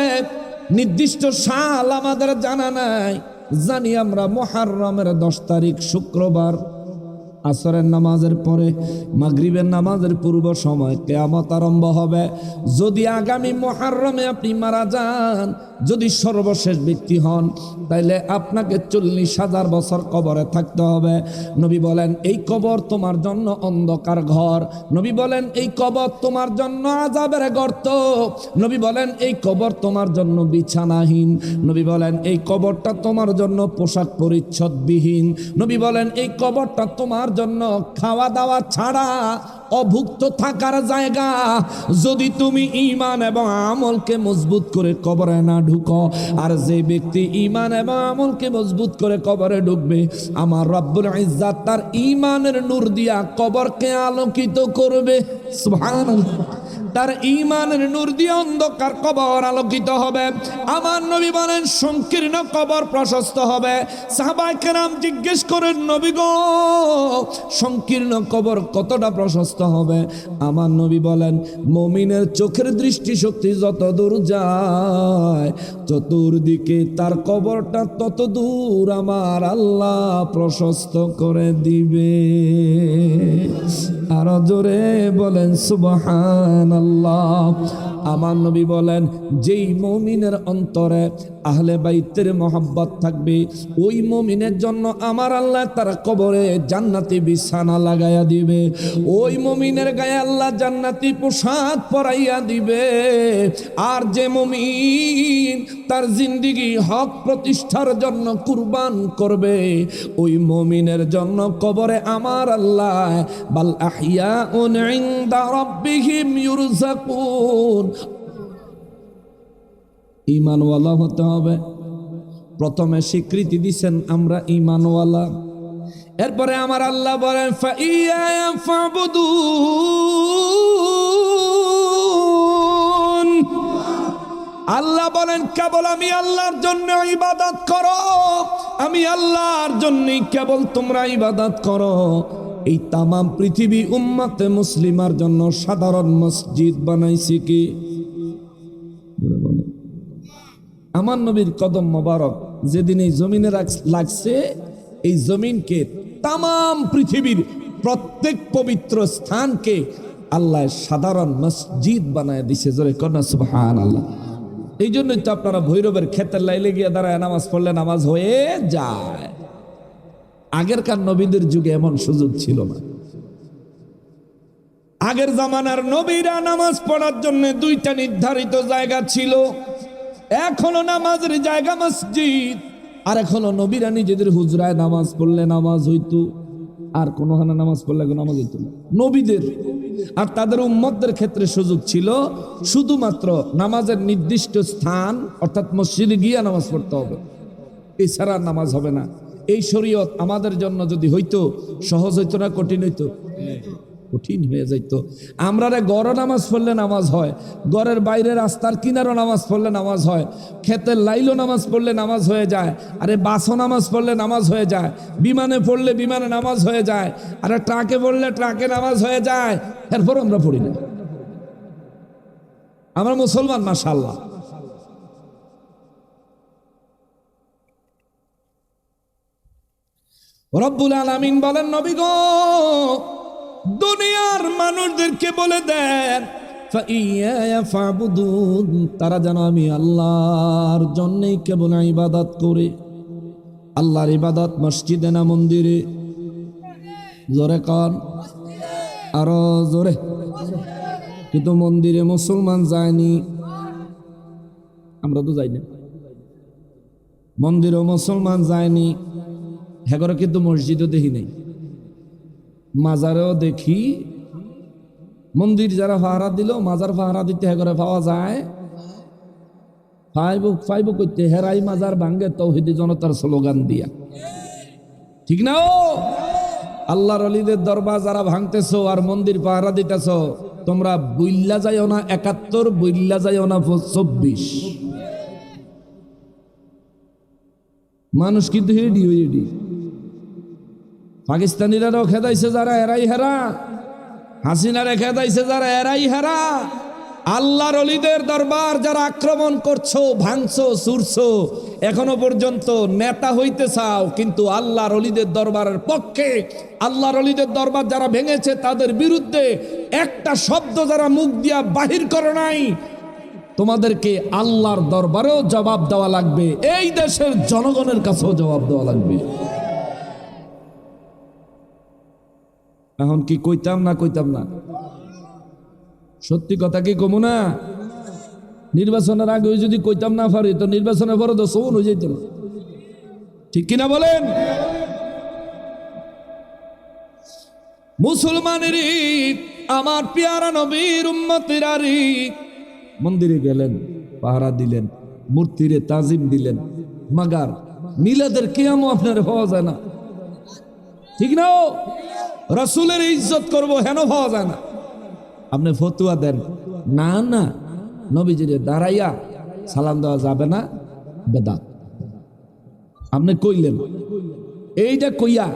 নির্দিষ্ট সাল আমাদের জানা নাই। জানি আমরা মুহররমের 10 তারিখ শুক্রবার আসরের নামাজের পরে মাগরিবের নামাজের পূর্ব সময় কিয়ামত আরম্ভ হবে। যদি আগামী মুহররমে আপনি মারা যান, যদি সর্বশেষ ব্যক্তি হন, তাইলে আপনাকে 40,000 বছর কবরে থাকতে হবে। নবী বলেন এই কবর তোমার জন্য অন্ধকার ঘর। নবী বলেন এই কবর তোমার জন্য আযাবের গর্ত। নবী বলেন এই কবর তোমার জন্য বিছানাহীন। নবী বলেন এই কবরটা তোমার জন্য পোশাক পরিচ্ছদবিহীন। নবী বলেন এই কবরটা তোমার জন্য খাওয়া দাওয়া ছাড়া অভুক্ত থাকার জায়গা। যদি তুমি ঈমান এবং আমলকে মজবুত করে কবরে না ঢুকো, আর যে ব্যক্তি ঈমান এবং আমলকে মজবুত করে কবরে ঢুকবে, আমার রব্বুল ইজ্জাত তার ঈমানের নূর দিয়া কবরকে আলোকিত করবে। সুবহানাল্লাহ। তার ঈমানের নূর দিয়ে অন্ধকার কবর আলোকিত হবে। আমার নবী বলেন সংকীর্ণ কবর প্রশস্ত হবে। সাহাবায়ে কেরাম জিজ্ঞেস করেন, নবী গো সংকীর্ণ কবর কতটা প্রশস্ত হবে? আমার নবী বলেন মুমিনের চোখের দৃষ্টিশক্তি যত দূর যায়, চতুর্দিকে তার কবরটা তত দূর আমার আল্লাহ প্রশস্ত করে দিবে। আরো জোরে বলেন সুবহানাল্লাহ। আমার নবী বলেন যেই মুমিনের অন্তরে আহলে বাইতের মহব্বত থাকবে, ওই মুমিনের জন্য আমার আল্লাহ তার কবরে জান্নাতি বিছানা লাগাইয়া দিবে। ওই মুমিনের গায়ে আল্লাহ জান্নাতি পোশাক পরাইয়া দিবে। আর যে মুমিন তার জিন্দেগি হক প্রতিষ্ঠার জন্য কুরবান করবে, ওই মুমিনের জন্য কবরে আমার আল্লাহ বাল আহইয়াউন ইনদা রাব্বিহিম ইউরযাকুন। ঈমানওয়ালা হতে হবে। প্রথমে স্বীকৃতি দিছেন আমরা ঈমানওয়ালা, এরপরে আমার আল্লাহ বলেন ফাইয়া ফাবুদুন। আল্লাহ বলেন কেবল আমি আল্লাহর জন্য ইবাদত করো, আমি আল্লাহর জন্যই কেবল তোমরা ইবাদত করো। এই তামাম পৃথিবী উম্মতে মুসলিমার জন্য সাধারণ মসজিদ বানাইছি কি? আমার নবীর কদম মোবারক যেদিন এই জমিনে লাগছে, এই জমিনকে তামাম পৃথিবীর প্রত্যেক পবিত্র স্থানকে আল্লাহ সাধারণ মসজিদ বানায় দিছে। জোরে কন্যা সুবহানাল্লাহ। এই জন্যই তো আপনারা ভৈরবের ক্ষেতের লাইলে গিয়ে দাঁড়ায় নামাজ পড়লে নামাজ হয়ে যায়। আগেরকার নবীদের যুগে এমন সুযোগ ছিল না। আগের জামানার নবীরা নামাজ পড়ার জন্য 2টা নির্ধারিত জায়গা ছিল। এখনো নামাজের জায়গা মসজিদ, আর এখনো নবীরা নিজেদের হুজরায় নামাজ পড়লে নামাজ হইতো, আর কোনো হানা নামাজ পড়লে নামাজ হইতো না নবীদের। আর তাদের উম্মতদের ক্ষেত্রে সুযোগ ছিল শুধুমাত্র নামাজের নির্দিষ্ট স্থান অর্থাৎ মসজিদে গিয়ে নামাজ পড়তে হবে, এছাড়া নামাজ হবে না। এই শরীয়ত আমাদের জন্য যদি হইতো সহজ হইতো না কঠিন হইতো? কঠিন হয়ে যাইত। আমরা গড় নামাজ পড়লে নামাজ হয়, গড়ের বাইরে রাস্তার কিনারও নামাজ পড়লে নামাজ হয়, ক্ষেতের লাইলো নামাজ পড়লে নামাজ হয়ে যায়, আরে বাসও নামাজ পড়লে নামাজ হয়ে যায়, বিমানে পড়লে বিমানে নামাজ হয়ে যায়, আরে ট্রাকে পড়লে ট্রাকে নামাজ হয়ে যায়। এরপর আমরা পড়ি না। আমরা মুসলমান মাশাআল্লাহ। রব্বুল আলামিন বলেন, নবী গো দুনিয়ার মানুষদেরকে বলে দেন ফাইয়া ফাবুদুন, তারা যেন আমি আল্লাহর জন্যই কেবল ইবাদত করে। আল্লাহর ইবাদত মসজিদে না মন্দিরে? জোরে কন, আরো জোরে। কিন্তু মন্দিরে মুসলমান যায়নি, আমরা তো যাই না। মন্দিরেও মুসলমান যায়নি, হেগরে কিন্তু মসজিদও দেখি নাই, মাজারেও দেখি। মন্দির যারা পাহারা দিল, মাজার পাহারা দিতে হেগরে পাওয়া যায়, ফাইব করতে হেরাই মাজার ভাঙ্গে তৌহিদি জনতার স্লোগান দিয়া, ঠিক না? ও আল্লাহর ওলিদের দরবার যারা ভাঙতেছো আর মন্দির পাহারা দিতেছ, তোমরা বইল্লা যাইও না ৭১, বইল্লা যাইও না ২৪। মানুষ কিন্তু হেডি হেডি। পাকিস্তানিরাও খেদাইছে যারা, এরাই হেরা। হাসিনারে খেদাইছে যারা, এরাই হেরা। আল্লাহর ওলিদের দরবার যারা আক্রমণ করছো, ভাঙছো, চুরছো, এখনো পর্যন্ত নেতা হইতে চাও, কিন্তু আল্লাহর ওলিদের দরবারের পক্ষে, আল্লাহর ওলিদের দরবার যারা ভেঙেছে তাদের বিরুদ্ধে একটা শব্দ যারা মুখ দিয়া বাহির করে নাই, তোমাদেরকে আল্লাহর দরবারেও জবাব দেওয়া লাগবে, এই দেশের জনগণের কাছেও জবাব দেওয়া লাগবে। এখন কি কইতাম না কইতাম না? সত্যি কথা কি কমু না? নির্বাচনের আগে যদি কইতাম না পারি, তো নির্বাচনের পরে তো সৌন হয়ে যেত না, ঠিক কিনা বলেন? মুসলমানেরই, আমার পেয়ারা নবীর উম্মতেরারি মন্দিরে গেলেন, পাহারা দিলেন, মূর্তিরে তাজিম দিলেন, মাগার মিলাদের কিয়ামও আপনার পাওয়া যায় না, ঠিক না? রাসূলের ইজ্জত করব হেন পাওয়া যায় না। আপনি ফতুয়া দেন, না না নবীজিরে দাঁড়াইয়া সালাম দেওয়া যাবে না, বেদাত। আপনি কইলেন, এইটা কইয়া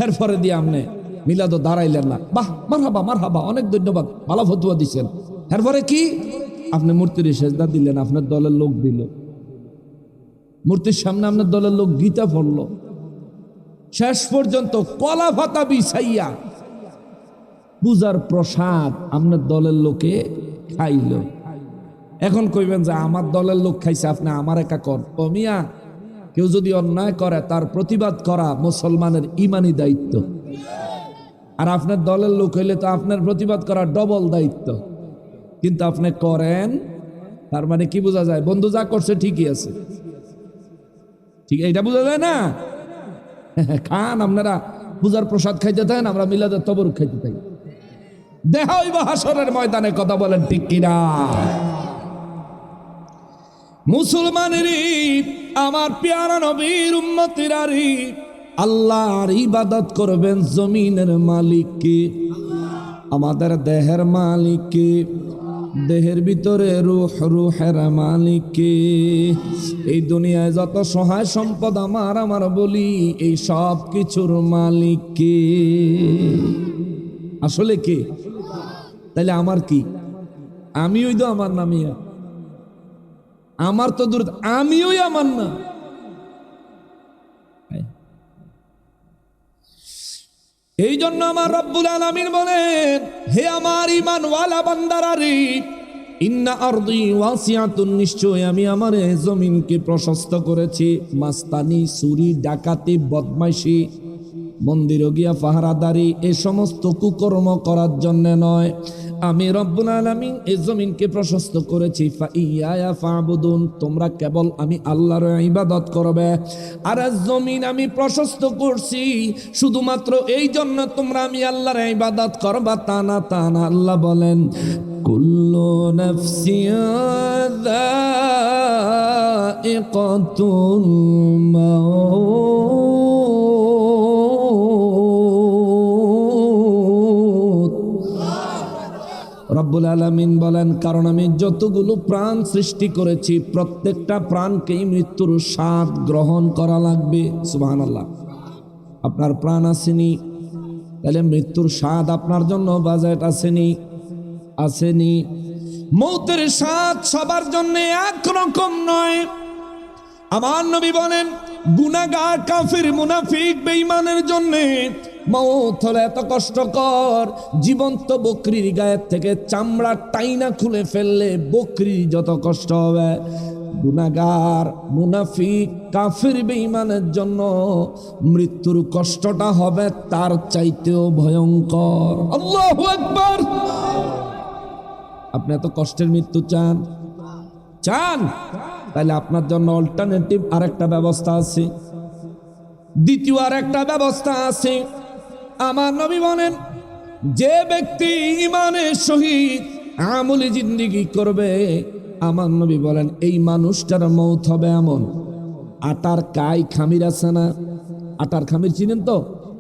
এরপরে দিয়ে আপনি মিলাদও দাঁড়াইলেন না, বাহ মারহাবা মারহাবা, অনেক ধন্যবাদ, ভালো ফতুয়া দিচ্ছেন। এরপরে কি? আপনি মূর্তির সেজদা দিলেন, আপনার দলের লোক দিল, মূর্তির সামনে আপনার দলের লোক গীতা পড়ল, শেষ পর্যন্ত কলা পাতা বিছাইয়া পূজার প্রসাদ আপনার দলের লোকে খাইল। এখন কইবেন যে আমার দলের লোক খাইছে, আপনি আমার একা কর। ও মিয়া, কেউ যদি অন্যায় করে তার প্রতিবাদ করা মুসলমানের ইমানি দায়িত্ব, আর আপনার দলের লোক হইলে তো আপনার প্রতিবাদ করা ডবল দায়িত্ব। কিন্তু আপনি করেন, তার মানে কি বোঝা যায়? বন্ধু যা করছে ঠিকই আছে, ঠিক এইটা বোঝা যায় না? খান আপনারা পূজার প্রসাদ খাইতে থাকেন, আমরা মিলাদের তবরুক খাইতে থাকি। দেখা হইব হাসরের ময়দানে, কথা বলেন ঠিক কিনা? মুসলমানেরই, আমার পেয়ারা নবীর উম্মতেরারি, আল্লাহর ইবাদত করবেন জমিনের মালিককে, আমাদের দেহের মালিককে, দেহের ভিতরে রূহ, রূহের মালিককে, এই দুনিয়ায় যত সহায় সম্পদ আমার বলি, এই সব কিছুর মালিককে। আসলে কে? তাইলে আমার কি? আমিও তো আমার নামিয়া, আমার তো দূর, আমিও আমার না। এই জন্য আমার রব্বুল আলামিন বলেন, হে আমার ঈমানওয়ালা বান্দারারে, ইন্না আরদি ওয়াসিআতুন, নিশ্চয় আমি আমার জমিনকে প্রশস্ত করেছি। মাস্তানি, চুরি, ডাকাতি, বদমাইশি, মন্দিরে গিয়া পাহারাদারি, এ সমস্ত কুকর্ম করার জন্য নয়। আমি রব্বুল আলামিন এই জমিনকে প্রশস্ত করেছি ফাইয়া ফাবুদুন, তোমরা কেবল আমি আল্লাহর ইবাদত করবে। আর জমিন আমি প্রশস্ত করছি শুধুমাত্র এই জন্য তোমরা আমি আল্লাহর ইবাদত করবা, তা না, তা না। আল্লাহ বলেন, কুল্লু নাফসিন যায়িকাতুল মাউত, রব্বুল আলামিন বলেন, কারণ আমি যতগুলো প্রাণ সৃষ্টি করেছি প্রত্যেকটা প্রাণকেই মৃত্যুর স্বাদ গ্রহণ করা লাগবে। সুবহানাল্লাহ। আপনার প্রাণ আসেনি, তাহলে মৃত্যুর স্বাদ আপনার জন্য বাজেট আসেনি, আসেনি। মৌতের স্বাদ সবার জন্য একরকম নয়। আমার নবী বলেন, গুনাহগার, কাফির, মুনাফিক, বেঈমানের জন্য মৌত হলে এত কষ্টকর, জীবন্ত বকরির গায়ের থেকে চামড়া টাইনা খুলে ফেললে বকরির যত কষ্ট হবে, গুনাহগার, মুনাফিক, কাফির, বেঈমানের জন্য মৃত্যুর কষ্টটা হবে তার চাইতেও ভয়ঙ্কর। আল্লাহু আকবার। আপনি এত কষ্টের মৃত্যু চান? চান? তাহলে আপনার জন্য অল্টারনেটিভ আরেকটা ব্যবস্থা আছে, দ্বিতীয় আরেকটা ব্যবস্থা আছে। আমার নবী বলেন, যে ব্যক্তি ঈমানের সহিত আমলি জিন্দেগি করবে, আমার নবী বলেন এই মানুষটার মৌত হবে এমন, আটার কাই খামির আছে না, আটার খামির চিনেন তো?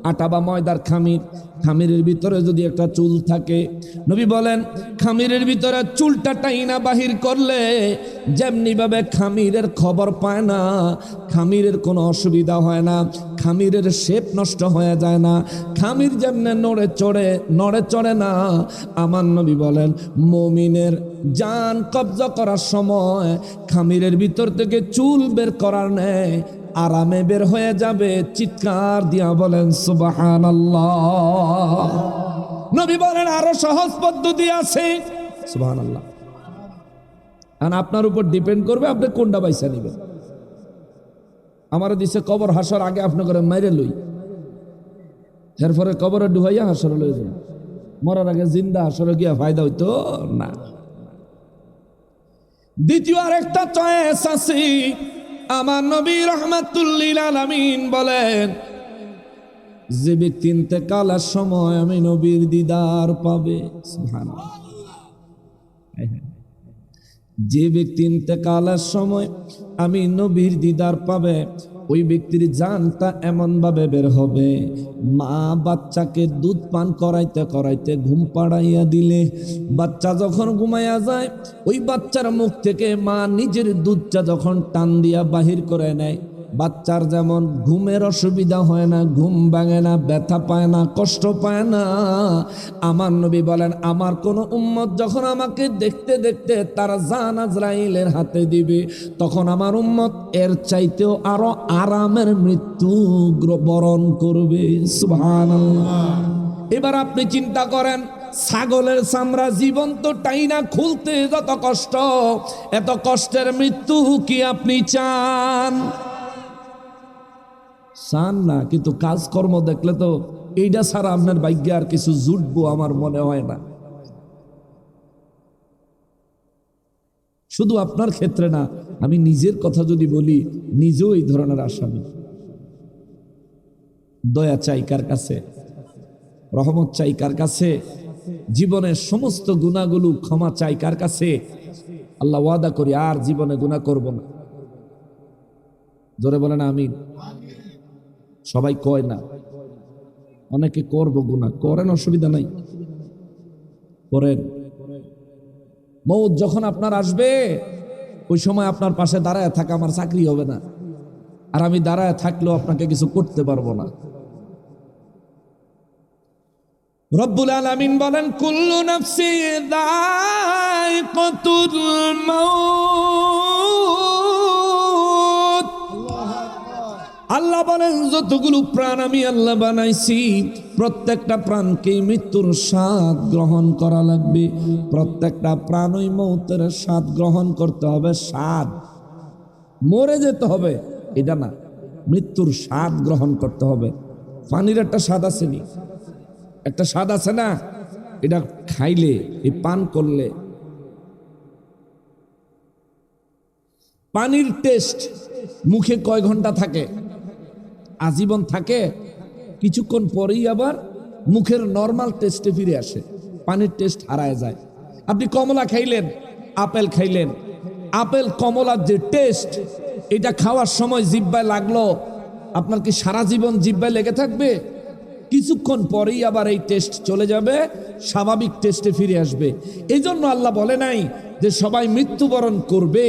আটা বা ময়দার খামির, খামিরের ভিতরে যদি একটা চুল থাকে, নবী বলেন খামিরের ভিতরে চুলটা টাইনা বাহির করলে যেমনি ভাবে খামিরের খবর পায় না, খামিরের কোনো অসুবিধা হয় না, খামিরের শেপ নষ্ট হয়ে যায় না, খামির যেমনে নড়ে চড়ে না, আমার নবী বলেন মুমিনের জান কবজা করার সময় খামিরের ভিতর থেকে চুল বের করার নেই, আরামে বের হয়ে যাবে। চিৎকার দিয়া বলেন সুবহানাল্লাহ। নবী বলেন আরো সহজ পদ্ধতি আছে। সুবহানাল্লাহ। আর আপনার উপর ডিপেন্ড করবে আপনি কোনটা বাইসা নেবেন। আমার দিছে কবর হাসর আগে আপনি করে মাইরে লই, এরপরে কবরে ডুবাইয়া হাসরে লই যান। মরার আগে জিন্দা হাসরে গিয়া ফায়দা হইতো না। দ্বিতীয় আরেকটা চয়েস আছে। আমার নবী রাহমাতুল লিল আলামিন বলেন, যে ব্যক্তি ইন্তেকালের সময় আমি নবীর দিদার পাবে, সুবহানাল্লাহ, যে ব্যক্তি ইন্তেকালের সময় আমি নবীর দিদার পাবে, ওই ব্যক্তির জানটা এমন ভাবে বের হবে, মা বাচ্চাকে দুধ পান করাইতে করাইতে ঘুম পাড়াইয়া দিলে বাচ্চা যখন ঘুমাইয়া যায়, ওই বাচ্চার মুখ থেকে মা নিজের দুধটা যখন টান দিয়া বাহির করে নেয়, বাচ্চার যেমন ঘুমের অসুবিধা হয় না, ঘুম ভাঙে না, ব্যথা পায় না, কষ্ট পায় না, আমার নবী বলেন আমার কোন উম্মত যখন আমাকে দেখতে দেখতে তার জান আজরাইলের হাতে দিবে, তখন আমার উম্মত এর চাইতেও আরো আরামের মৃত্যু বরণ করবে। সুবহানাল্লাহ। এবার আপনি চিন্তা করেন, ছাগলের চামড়া জীবন্ত টাইনা খুলতে যত কষ্ট, এত কষ্টের মৃত্যু কি আপনি চান? চান না, কিন্তু কাজকর্ম দেখলে তো এইটা ছাড়া আপনার ভাগ্যে আর কিছু জুটবো আমার মনে হয় না। শুধু আপনার ক্ষেত্রে না, আমি নিজের কথা যদি বলি, নিজেও এই ধরনের আসামি। দয়া চাই কার কাছে? রহমত চাই কার কাছে? জীবনের সমস্ত গুনাহগুলো ক্ষমা চাই কার কাছে? আল্লাহ ওয়াদা করি আর জীবনে গুনাহ করব না। জোরে বলেন আমিন। সবাই কয় না, অনেকে করব গুনাহ, করেন, অসুবিধা নাই, করেন। মৌত যখন আপনার আসবে, ওই সময় আপনার পাশে দাঁড়ায় থাকা আমার চাকরি হবে না, আর আমি দাঁড়ায় থাকলেও আপনাকে কিছু করতে পারবো না। রব্বুল আলামিন বলেন, কুল্লু নাফসি যায়িকাতুল মাউত। আল্লাহ বলেন যতগুলো প্রাণ আমি আল্লাহ বানাইছি, প্রত্যেকটা প্রাণকে মৃত্যুর স্বাদ গ্রহণ করা লাগবে। প্রত্যেকটা প্রাণ ওই মৌতের স্বাদ গ্রহণ করতে হবে। স্বাদ, মরে যেতে হবে এটা না, মৃত্যুর স্বাদ গ্রহণ করতে হবে। পানির একটা স্বাদ আছে নি, একটা স্বাদ আছে না, এটা খাইলে, এই পান করলে পানির টেস্ট মুখে কয় ঘন্টা থাকে? আজীবন থাকে? কিছুক্ষণ পরেই আবার মুখের নরমাল টেস্টে ফিরে আসে, পানির টেস্ট হারায় যায়। আপনি কমলা খাইলেন, আপেল খাইলেন, আপেল কমলার যে টেস্ট, এটা খাওয়ার সময় জিহ্বায় লাগলো, আপনার কি সারা জীবন জিহ্বায় লেগে থাকবে? কিছুক্ষণ পরেই আবার এই টেস্ট চলে যাবে, স্বাভাবিক টেস্টে ফিরে আসবে। এই জন্য আল্লাহ বলে নাই যে সবাই মৃত্যুবরণ করবে।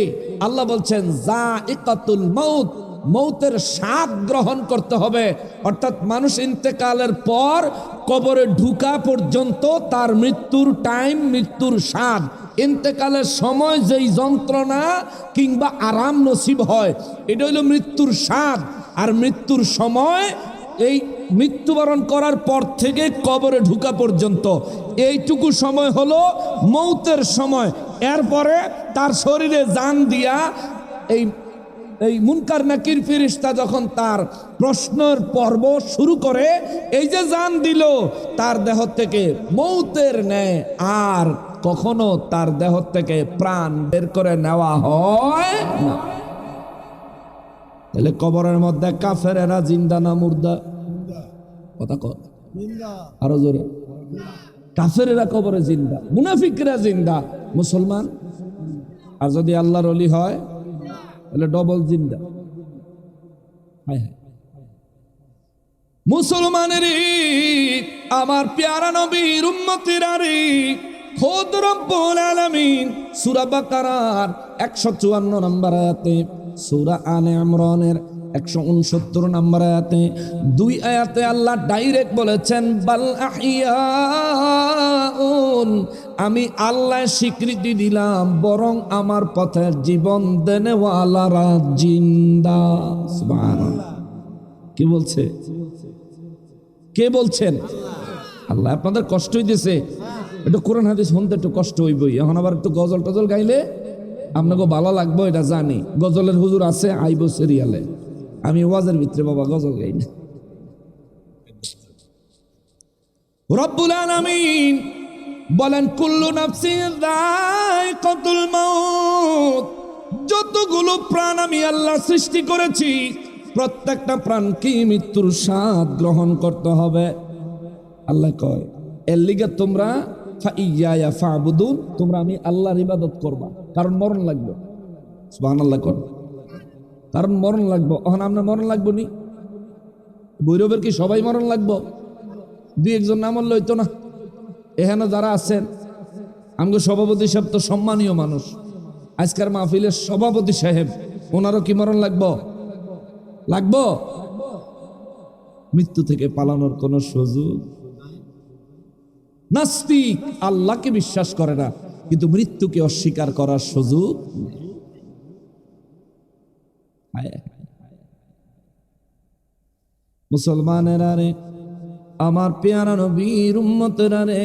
আল্লাহ বলছেন যায়িকাতুল মাউত, মৌতের স্বাদ গ্রহণ করতে হবে। অর্থাৎ মানুষ ইন্তেকালের পর কবরে ঢুকা পর্যন্ত তার মৃত্যুর টাইম, মৃত্যুর স্বাদ, ইন্তেকালের সময় যেই যন্ত্রণা কিংবা আরাম নসিব হয়, এটা হলো মৃত্যুর স্বাদ। আর মৃত্যুর সময়, এই মৃত্যুবরণ করার পর থেকে কবরে ঢুকা পর্যন্ত এইটুকু সময় হলো মৌতের সময়। এরপরে তার শরীরে জান দিয়া এই মুনকার নাকির ফেরেশতা যখন তার প্রশ্নের পর্ব শুরু করে, এই যে জান দিল, তার দেহ থেকে মৌতের ন্যায় আর কখনো তার দেহ থেকে প্রাণ বের করে নেওয়া হয় না। তাহলে কবরের মধ্যে কাফেরেরা জিন্দা না মুর্দা? কথা কর আরো জোরে। কাফেরেরা কবরে জিন্দা, মুনাফিকরা জিন্দা, মুসলমান আর যদি আল্লাহর ওলি হয় তাহলে ডবল জিন্দা। মুসলমানের আমার প্যারা নবীর উম্মতেরা রে, খোদ রব্বুল আলামিন সূরা বাকারার 154 নম্বর আয়াতে, সূরা আলে ইমরানের 169 নম্বর আয়াতে, 2 আয়াতে আল্লাহ ডাইরেক্ট বলেছেন বাল আহিয়াউন, আমি আল্লাহ স্বীকৃতি দিলাম বরং আমার পথে জীবন দেনেওয়ালারা জিন্দা। সুবহানাল্লাহ। কি বলছে? কে বলছেন? আল্লাহ। আপনাদের কষ্ট হইতেছে, একটু কোরআন হাদিস শুনতে একটু কষ্ট হইবই। এখন আবার একটু গজল টজল গাইলে আপনাকে ভালো লাগবে, এটা জানি। গজলের হুজুর আছে, আইব সিরিয়ালে। আমি ওয়াজের ভিতরে বাবা গজল গাই না। রব্বুল আলামিন বলেন কুল্লু নাফসিন যায়িকাতুল মাউত, যতগুলো প্রাণ আমি আল্লাহ সৃষ্টি করেছি প্রত্যেকটা প্রাণকে মৃত্যুর স্বাদ গ্রহণ করতে হবে। আল্লাহ কয় এর লিগে তোমরা ফাইয়া ফাবুদুন, তোমরা আমি আল্লাহর ইবাদত করবা, কারণ মরণ লাগবে। সুবহানাল্লাহ কর, কারণ মরণ লাগবে। এখন আমরা মরণ লাগবো নি? বৈরবের কি সবাই মরণ লাগবো? 2-1 না মরলে হইতো না। এখানে যারা আছেন, আমগো সভাপতি সাহেব তো সম্মানীয় মানুষ, আজকের মাহফিলের সভাপতি সাহেব, ওনারও কি মরণ লাগবো? লাগবো। মৃত্যু থেকে পালানোর কোন সুযোগ? নাস্তিক আল্লাহকে বিশ্বাস করে না, কিন্তু মৃত্যুকে অস্বীকার করার সুযোগ মুসলমানেরা রে, আমার পেয়ারা নবীর উম্মতেরা রে,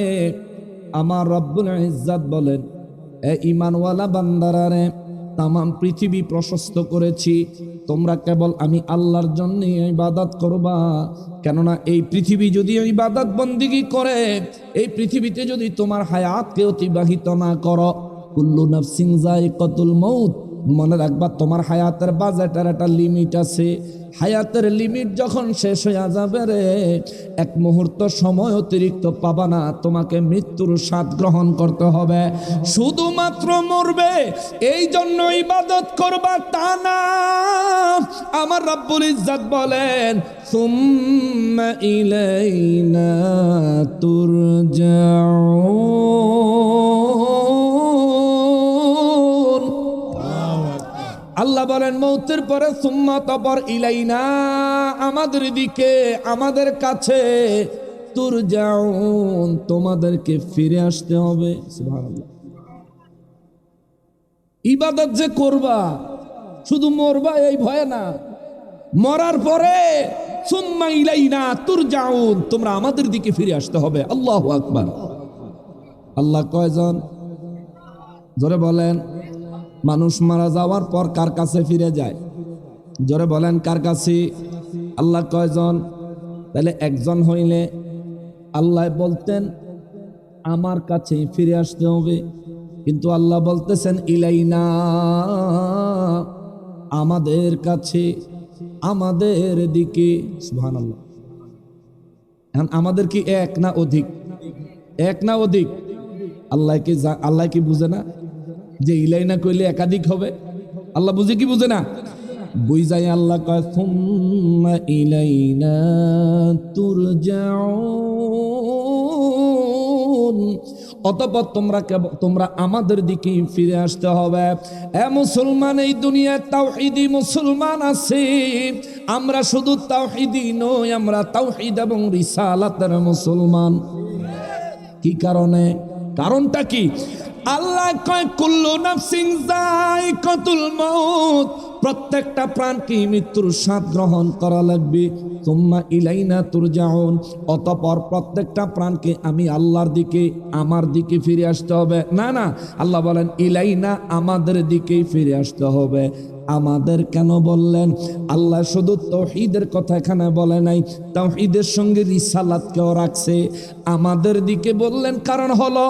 আমার রব্বুল ইজ্জত বলেন এ ঈমানওয়ালা বান্দারা রে, তামাম পৃথিবী প্রশস্ত করেছি, তোমরা কেবল আমি আল্লাহর জন্য ইবাদত করবা। কেননা এই পৃথিবী যদি ইবাদত বন্দিগি করে, এই পৃথিবীতে যদি তোমার হায়াতকে অতিবাহিত না করো, কুল্লু নাফসিন যায়িকাতুল মাউত, মনে রাখবা তোমার হায়াতের বাজেটের একটা লিমিট আছে। হায়াতের লিমিট যখন শেষ হয়ে যাবে রে, এক মুহূর্ত সময় অতিরিক্ত পাবা না, তোমাকে মৃত্যুর স্বাদ গ্রহণ করতে হবে। শুধুমাত্র মরবে এই জন্য ইবাদত করবা তা না। আমার রব্বুল ইজ্জত বলেন সুম্মা ইলাইনা তুরজাউন। আল্লাহ বলেন মৌতের পরে সুম্মা তারপর ইলাইনা, আমাদের দিকে, আমাদের কাছে, তুরজাউন, তোমাদেরকে ফিরে আসতে হবে। সুবহানাল্লাহ। ইবাদত যে করবা, শুধু মরবা এই ভয়ে না, মরার পরে সুম্মা ইলাইনা তুরজাউন, তোমরা আমাদের দিকে ফিরে আসতে হবে। আল্লাহু আকবার। আল্লাহ কয়জন? জোরে বলেন। মানুষ মারা যাওয়ার পর কার কাছে ফিরে যায়? জোরে বলেন, কার কাছে? আল্লাহ কয়জন? তাহলে একজন হইলে আল্লাহ বলতেন আমার কাছে ফিরে আসতে হবে, কিন্তু আল্লাহ বলতেছেন ইলাইনা, আমাদের কাছে, আমাদের দিকে। সুবহানাল্লাহ। এখন আমাদের কি এক না অধিক? এক না অধিক? আল্লাহ কি বুঝে না যে ইলাইনা কইলে একাধিক হবে? আল্লাহ বুঝে কি বুঝে না? বুঝাই আল্লাহ কয় সুম্মা ইলাইনা তুরজাউন, অতঃপর তোমরা আমাদের দিকে ফিরে আসতে হবে। এ মুসলমান, এই দুনিয়ায় তাওহীদি মুসলমান আছে, আমরা শুধু তাওহীদি নই, আমরা তাওহীদ এবং রিসালাতের মুসলমান। কি কারণে? কারণটা কি? আল্লাহ কয় কুল্লু নাফসিন যায়কাতুল মাউত, প্রত্যেকটা প্রাণকে মৃত্যুর স্বাদ গ্রহণ করা লাগবে। সুম্মা ইলাইনা তুরজাউন, অতঃপর প্রত্যেকটা প্রাণকে আমি আল্লাহর দিকে, আমার দিকে ফিরে আসতে হবে। না না, আল্লাহ বলেন ইলাইনা, আমাদের দিকেই ফিরে আসতে হবে। আমাদের কেন বললেন? আল্লাহ শুধু তাওহীদের কথা এখানে বলে নাই, তাওহীদের সঙ্গে রিসালাতকেও রাখছে। আমাদের দিকে বললেন কারণ হলো,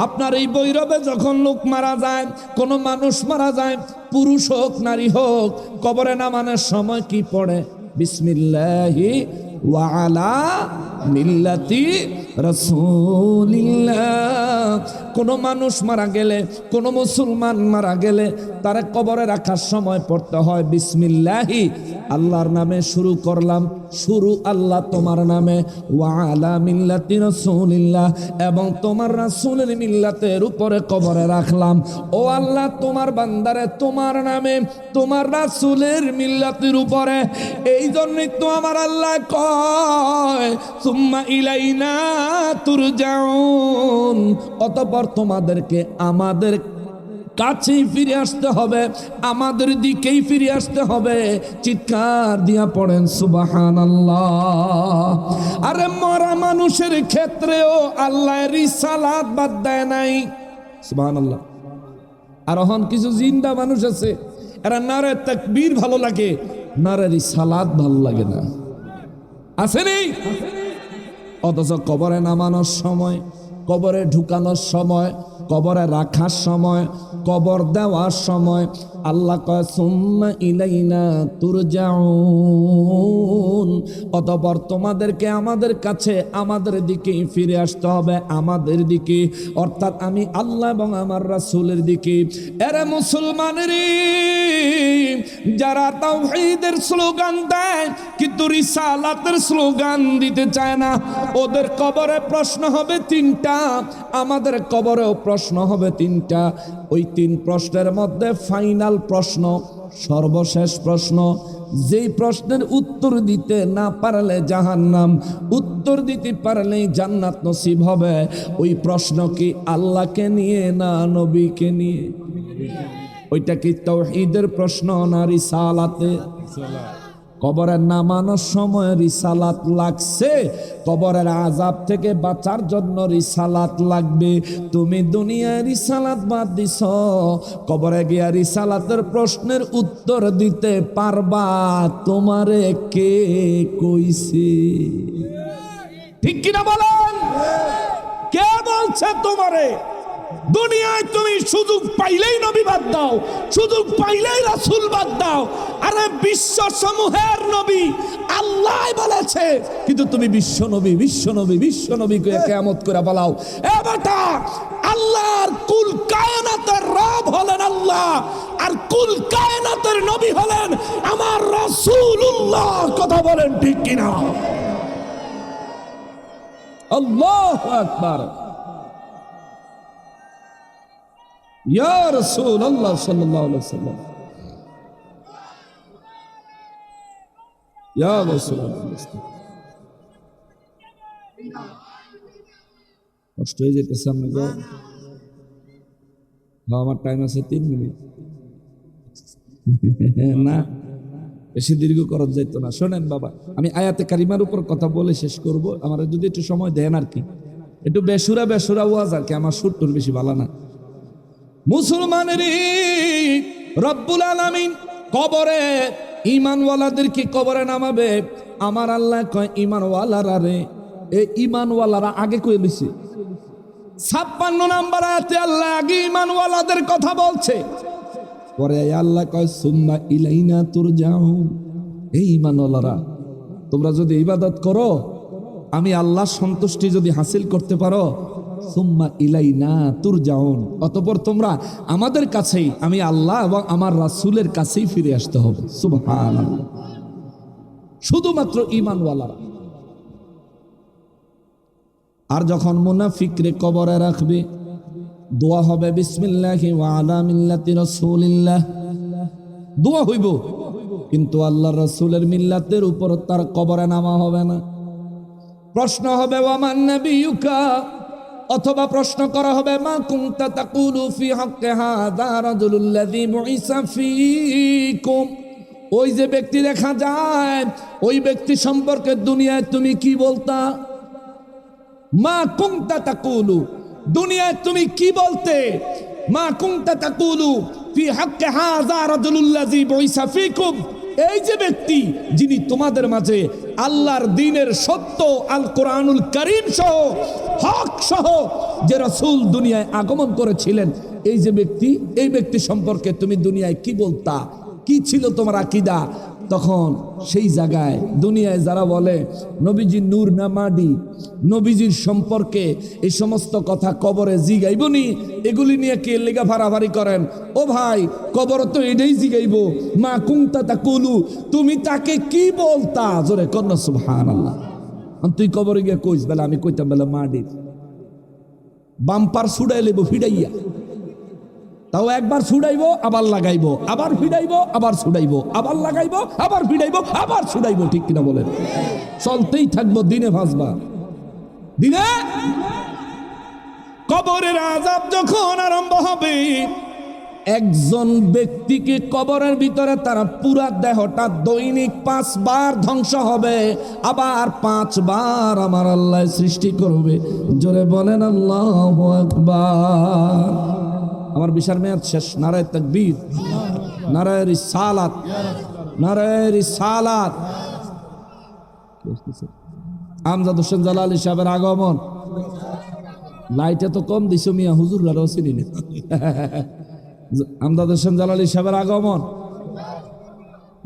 আপনার এই ভৈরবে যখন লোক মারা যায়, কোনো মানুষ মারা যায়, পুরুষ হোক নারী হোক, কবরে নামানোর সময় কি পড়ে? বিসমিল্লাহি ওয়া আলা মিল্লাতি রাসূলিল্লাহ। কোনো মানুষ মারা গেলে, কোনো মুসলমান মারা গেলে, তারা কবরে রাখার সময় পড়তে হয় বিসমিল্লাহি, আল্লাহর নামে শুরু করলাম, শুরু আল্লাহ তোমার নামে, ওয়া আলা মিল্লাতি রাসূলিল্লাহ, এবং তোমার রাসূলের মিল্লাতের উপরে কবরে রাখলাম। ও আল্লাহ, তোমার বান্দারে তোমার নামে, তোমার রাসূলের মিল্লাতের উপরে। এই জন্যই তো আমার আল্লাহ কয় সুম্মা ইলাইনা তুরজাউন, অতঃপর তোমাদেরকে আমাদের কাছেই ফিরে আসতে হবে, আমাদের দিকেই ফিরে আসতে হবে। চিৎকার দিয়া পড়েন সুবহানাল্লাহ। আরে মরা মানুষের ক্ষেত্রেও আল্লাহ রিসালাত বাদ দেয় নাই, সুবহানাল্লাহ। আর এখন কিছু জিন্দা মানুষ আছে, এরা নারে তাকবীর ভালো লাগে, নারে রিসালাত ভালো লাগে না, আছে নেই? অথচ কবরে নামানোর সময়, কবরে ঢুকানোর সময়, কবরে রাখার সময়, কবর দেওয়ার সময় আল্লাহ কয় সুম্মা ইলাইনা তুরজাউন, অতঃপর তোমাদেরকে আমাদের কাছে, আমাদের দিকে ফিরে আসতে হবে, আমাদের দিকে, অর্থাৎ আমি আল্লাহ এবং আমার রাসূলের দিকে। এরে মুসলমানেরা, যারা তাওহীদের স্লোগান দেয় কিন্তু রিসালাতের স্লোগান দিতে চায় না, ওদের কবরে প্রশ্ন হবে তিনটা, আমাদের কবরেও প্রশ্ন হবে তিনটা। ওই তিন প্রশ্নের মধ্যে ফাইনাল প্রশ্ন, সর্বশেষ প্রশ্ন, যেই প্রশ্নের উত্তর দিতে না পারলে জাহান্নাম, উত্তর দিতে পারলেই জান্নাত নসিব হবে। ওই প্রশ্ন কি আল্লাহকে নিয়ে না নবীকে নিয়ে? ওইটা কি তাওহীদের প্রশ্ন না রিসালাতে? কবরের নামানোর সময় রিসালাত লাগছে, কবরের আযাব থেকে বাঁচার জন্য রিসালাত লাগবে। তুমি দুনিয়ায় রিসালাত বাদ দিছ, কবরে গিয়া রিসালাতের প্রশ্নের উত্তর দিতে পারবা? তোমারে কে কইছে? ঠিক কিনা বলেন? কে বলছে তোমারে? দুনিয়ায় তুমি সুযোগ পাইলেই নবী বাদ দাও, সুযোগ পাইলেই রাসূল বাদ দাও। আরে বিশ্ব সমূহের নবী আল্লাহ বলেছে, কিন্তু তুমি বিশ্ব নবী, বিশ্ব নবী, বিশ্ব নবী কে কিয়ামত করে বলাও। এ বেটা, আল্লাহর কুল কায়নাতের রব হলেন আল্লাহ, আর কুল কায়নাতের নবী হলেন আমার রাসূলুল্লাহ। কথা বলেন ঠিক কিনা? আল্লাহু আকবার। ইয়া রাসূলুল্লাহ সাল্লাল্লাহু আলাইহি ওয়াসাল্লাম, ইয়া রাসূলুল্লাহ। কষ্ট হয়ে যেতেছে আমি গো। আমার টাইম আছে 3 মিনিট, না বেশি দীর্ঘ করা যাইতো না। শোনেন বাবা, আমি আয়াতে কারিমার উপর কথা বলে শেষ করব। আমার যদি একটু সময় দেন আর কি, একটু বেসুরা বেসুরা ওয়াজ আর কি, আমার সুরটুর বেশি ভালো না। মুসলমানের রব্বুল আলামিন কবরে ঈমানওয়ালাদেরকে কবরে নামাবে। আমার আল্লাহ কয় ঈমানওয়ালারা রে, এই ঈমানওয়ালারা আগে কই লইছে। 56 নম্বর আয়াতে আল্লাহ আগে ঈমানওয়ালাদের কথা বলছে, পরে আল্লাহ কয় সুম্মা ইলাইনা তুরজাউন। এই ঈমানওয়ালারা, তোমরা যদি ইবাদত করো, আমি আল্লাহর সন্তুষ্টি যদি হাসিল করতে পারো, সুম্মা ইলাইনা তুরজাউন, অতঃপর তোমরা আমাদের কাছেই, আমি আল্লাহ এবং আমার রাসূলের কাছেই ফিরে আসতে হবে। সুবহানাল্লাহ। শুধুমাত্র ঈমানওয়ালারা। আর যখন মুনাফিকরে কবরে রাখবে, দোয়া হবে বিসমিল্লাহি ওয়া আলা মিল্লাতি রাসূলিল্লাহ, দোয়া হইব, কিন্তু আল্লাহর রাসূলের মিল্লাতের উপর তার কবরে নামা হবে না। প্রশ্ন হবে ওয়া মান নাবিয়ুকা, অথবা প্রশ্ন করা হবে মা কুনতা তাকুলু ফি হাক্কি হাযা রাজুলুল্লাযী বুইসা ফীকুম, ওই যে ব্যক্তি দেখা যায়, ওই ব্যক্তি সম্পর্কে দুনিয়ায় তুমি কি বলতা? মা কুনতা তাকুলু, দুনিয়ায় তুমি কি বলতে? মা কুনতা তাকুলু ফি হাক্কি হাযা রাজুলুল্লাযী বুইসা ফীকুম, এই যে ব্যক্তি যিনি তোমাদের মাঝে আল্লাহর দ্বীনের সত্য আল কোরআনুল কারীম সহ হক সহ যে রাসূল দুনিয়ায় আগমন করেছিলেন, এই যে ব্যক্তি, এই ব্যক্তি সম্পর্কে তুমি দুনিয়ায় কি বলতা? কি ছিল তোমার আকীদা? তখন সেই জায়গায় দুনিয়ায় যারা বলে নবীজি নূর না মাটি, নবীজির সম্পর্কে এই সমস্ত কথা কবরে জিগাইবনি, এগুলি নিয়ে কে লেগা ফারাফারি করেন? ও ভাই, কবর তো এটাই জিগাইব, মা কুনতা তাকুলু, তুমি তাকে কি বলতা? জোরে কন্যা সুবহানাল্লাহ। তুই কবরে গিয়ে কইস, বেলা আমি কইতাম বেলা মাটির বাম্পার ছুড়াই লেব ফিডাইয়া, তাও একবার ছুড়াইবো আবার লাগাইবো, আবার ফিডাইবো আবার ছুড়াইবো, আবার লাগাইবো আবার ফিডাইবো আবার ছুড়াইবো, ঠিক কিনা বলেন? চলতেই থাকবো দিনে ভাসবা দিনে। কবরের আযাব যখন আরম্ভ হবে, একজন ব্যক্তিকে কবরের ভিতরে তারা পুরা দেহটা দৈনিক 5 বার ধ্বংস হবে, আবার 5 বার আমার আল্লাহ সৃষ্টি করবে। জোরে বলেন আল্লাহু আকবার। আমার বিশাল মেয়াদ শেষ। নারায়ে তাকবীর, নারায়ে রিসালাত, নারায়ে রিসালাত। আমজাদ হোসেন জালালী সাহেবের আগমন। লাইটে তো কম দিছো মিয়া, হুজুররাও চিনি না। আমজাদ হোসেন জালালী সাহেবের আগমন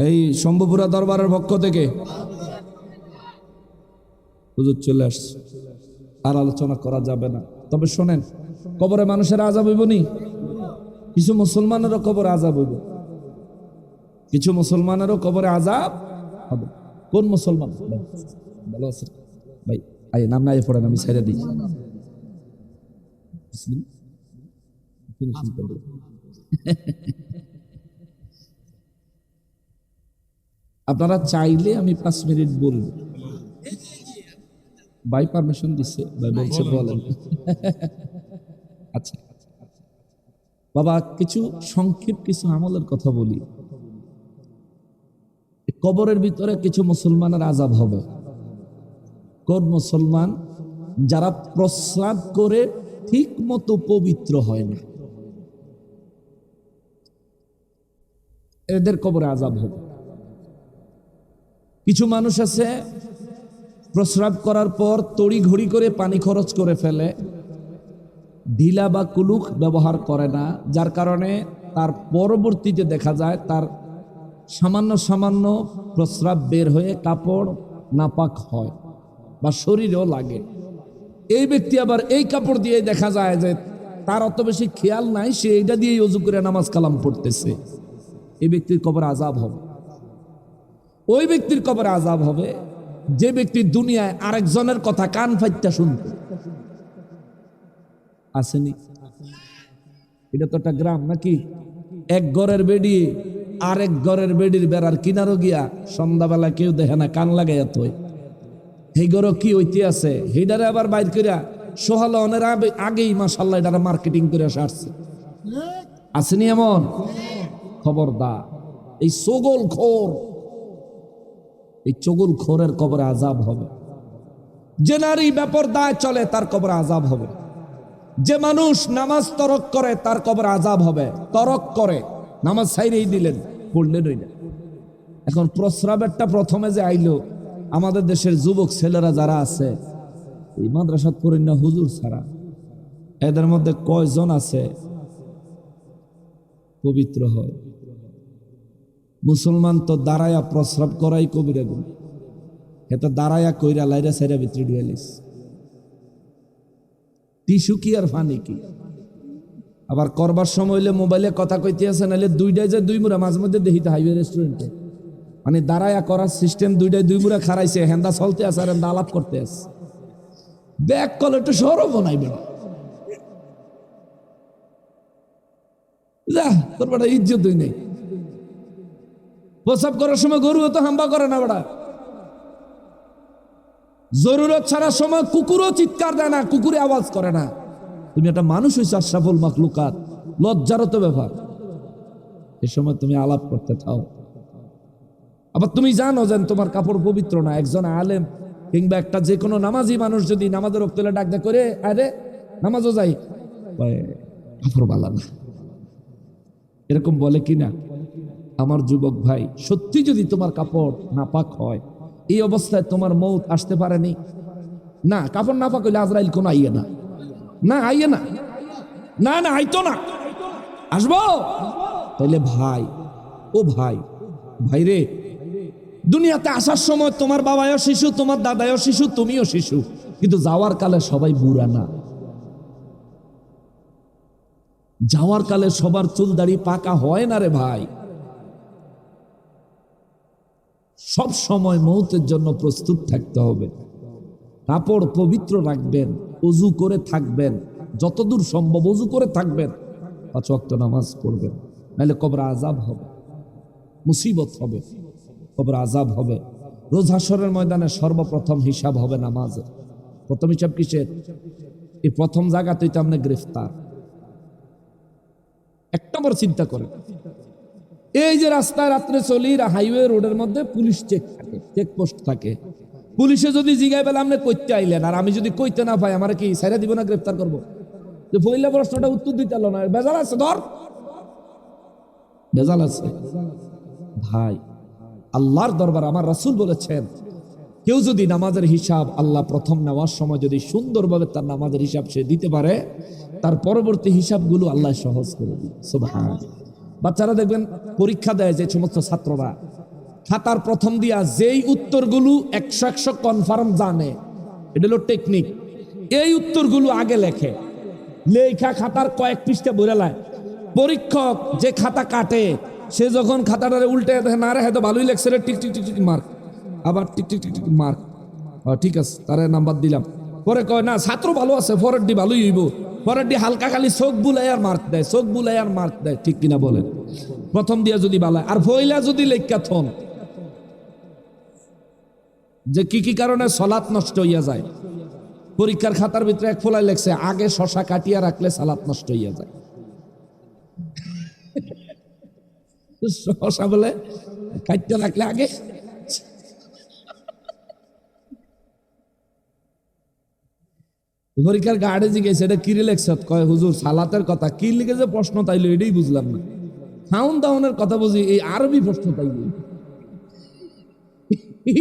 এই শম্ভুপুরা দরবারের পক্ষ থেকে হুজুর চলে আসছে। আর আলোচনা করা যাবে না, তবে শোনেন, কবরে মানুষের আযাব হইব নি? কিছু মুসলমানেরও কবরে আযাব হইব, কিছু মুসলমানেরও কবরে আযাব হবে। কোন মুসলমান? ভালো আছে ভাই? আই নাম নাই পড়েন, আমি ছেড়ে দিই। আপনারা চাইলে আমি 5 মিনিট বলবো। ভাই পারমিশন দিচ্ছে, ভাই বলছে বলেন। আচ্ছা বাবা, কিছু সংক্ষেপ কিছু আমলের কথা বলি। কবরের ভিতরে কিছু মুসলমানের আযাব হবে। কোন মুসলমান? যারা প্রস্রাব করে ঠিক মতো পবিত্র হয় না, এদের কবরে আযাব হবে। কিছু মানুষ আছে প্রস্রাব করার পর তড়ি ঘড়ি করে পানি খরচ করে ফেলে, ঢিলা বা কুলুক ব্যবহার করে না, যার কারণে তার পরবর্তীতে দেখা যায় তার সামান্য সামান্য প্রস্রাব বের হয়ে কাপড় নাপাক হয় বা শরীরেও লাগে। এই ব্যক্তি আবার এই কাপড় দিয়ে দেখা যায় যে তার অত বেশি খেয়াল নাই, সে এটা দিয়ে ওযু করে নামাজ কালাম পড়তেছে। এই ব্যক্তির কবরে আযাব হবে। ওই ব্যক্তির কবরে আযাব হবে যে ব্যক্তি দুনিয়ায় আরেকজনের কথা কান ফাইত্যা শুনত। আসেনি? এটা তো একটা গ্রাম নাকি? এক ঘরের বেডি আরেক ঘরের বেডির বেড়ার কিনারও গিয়া সন্ধ্যাবেলা কেউ দেখে না, কান লাগাইয়া থই। এই ঘরও কি হইতে আছে, হেডারে আবার বাইর করিয়া সোহালনের আগেই মাশাআল্লাহ এটারে মার্কেটিং করে আসছে। আসেনি এমন? খবরদার, এই চগল খোর, এই চগল খোরের কবরে আযাব হবে। যে নারী বেপরদায় চলে তার কবরে আযাব হবে। যে মানুষ নামাজ তরক করে তার কবরে আযাব হবে। তরক করে, নামাজ ছাইরেই দিলেন, পড়লেন ওই না। এখন প্রস্রাবেরটা প্রথমে যে আইলো, আমাদের দেশের যুবক ছেলেরা যারা আছে এই মাদ্রাসাত পড়েন না হুজুর ছাড়া, এদের মধ্যে কয়জন আছে পবিত্র হয়? মুসলমান তো দাঁড়ায়া প্রস্রাব করাই কবিরা গুণ। এটা দাঁড়ায়া কইরা লাইরা সাইরা ভিতরে ঢুয়াইলিস। টিস্যু কি আর ফানি কি? আবার করবার সময় হইলে মোবাইলে কথা কইতে আছে, নাহলে দুইটাই যে দুই মুড়া মাঝে মধ্যে দেখিতে হাইওয়ে রেস্টুরেন্টে মানে দাঁড়ায়া করার সিস্টেম, দুইটাই দুই মুড়া খারাইছে, হেন্দা চলতে আছে আর হেন্দা আলাপ করতে আছে। ব্যাক কল একটু সরব নাইবে যা, তোর বেটা ইজ্জতই নেই। প্রসাব করার সময় গরু তো হাম্বা করে না বেটা, জরুরত ছাড়া সময় কুকুরও চিৎকার দেয় না, কুকুরে আওয়াজ করে না। তুমি একটা মানুষ হয়েছে আশরাফুল মাখলুকাত, লজ্জারও তো ব্যাপার। এ সময় তুমি আলাপ করতে থাও। আবার তুমি জানো যে তোমার কাপড় পবিত্র না। একজন আলেম কিংবা একটা যে কোনো নামাজি মানুষ যদি নামাজের রক্ত ডাক দেয় করে, আরে নামাজও যাই, কাপড় বালা না, এরকম বলে কিনা? আমার যুবক ভাই, সত্যি যদি তোমার কাপড় নাপাক হয়, এই অবস্থায় তোমার মৌত আসতে পারেনি না। কাপড় নাপাক হইলে আজরাইল কোন আইয়ে না, না আইয়ে না, না না আইতো না, আসবো তাইলে ভাই, ও ভাই, ভাই রে, দুনিয়াতে আসার সময় তোমার বাবাও শিশু, তোমার দাদাও শিশু, তুমিও শিশু, কিন্তু যাওয়ার কালে সবাই বুড়া না। যাওয়ার কালে সবার চুল দাড়ি পাকা হয় না রে ভাই। সব সময় মৌতের জন্য প্রস্তুত থাকতে হবে। কাপড় পবিত্র রাখবেন, ওযু করে থাকবেন, যতদূর সম্ভব ওযু করে থাকবেন, 5 ওয়াক্ত নামাজ পড়বেন, নাহলে কবরে আযাব হবে, মুসিবত হবে, কবরে আযাব হবে। রোজ হাশরের ময়দানে সর্বপ্রথম হিসাব হবে নামাজের। প্রথম হিসাব কিসের? এই প্রথম জায়গাতেই তো আপনি গ্রেফতার। এক নম্বর চিন্তা করেন, এই যে রাস্তায় রাত্রে চলি, হাইওয়ে রোডের মধ্যে পুলিশ চেক থাকে, চেকপোস্ট থাকে। পুলিশে যদি জিগাই পেলে আপনি কইতে আইলেন, আর আমি যদি কইতে না পাই, আমার কি ছাইরা দিব না, গ্রেফতার করবো? যে পহিলা প্রশ্নটা উত্তর দিতে হলো না, বেজাল আছে, ধর বেজাল আছে। ভাই, আল্লাহর দরবার আমার রাসূল বলেছেন, কেউ যদি নামাজের হিসাব আল্লাহ প্রথম নেওয়ার সময় যদি সুন্দরভাবে তার নামাজের হিসাব সে দিতে পারে, তার পরবর্তী হিসাবগুলো আল্লাহ সহজ করে দিবে। সুবহানাল্লাহ। বাচ্চারা দেখবেন পরীক্ষা দেয়, যে সমস্ত ছাত্ররা খাতার প্রথম দিয়া যেই উত্তরগুলো 100 কনফার্ম জানে, এটা হলো টেকনিক। এই উত্তরগুলো আগে লেখে, লেখা খাতার কয়েক পৃষ্ঠা ভরে লায়। পরীক্ষক যে খাতা কাটে, সে যখন খাতাটারে উল্টে দেখে, না রে হয়তো ভালোই লেখছে রে, tick tick tick tick mark, আবার tick tick tick tick mark, ঠিক আছে তারে নাম্বার দিলাম। পরে কয় না ছাত্র ভালো আছে, পরের ডি ভালোই হইব, পরের ডি হালকা খালি চোখ বুলাই আর মার্ক দেয়, চোখ বুলাই আর মার্ক দেয়, ঠিক কিনা বলেন? প্রথম দিয়া যদি বালায়, আর ফইলা যদি লেখা থন যে কি কি কারণে সালাত নষ্ট হইয়া যায়। পরীক্ষার খাতার ভিতরে এক ফোলায় লেখছে, আগে শশা কাটিয়া রাখলে সালাত নষ্ট হইয়া যায়। শশা বলে কাটিয়া রাখলে আগে। পরীক্ষার গার্ডে জিজ্ঞেস, এটা কি লেখছ? কয় হুজুর সালাতের কথা। কি লিখে যে প্রশ্ন তাইলো এটাই বুঝলাম না। খাউন দাউনের কথা বুঝি, এই আরবি প্রশ্ন তাইলো।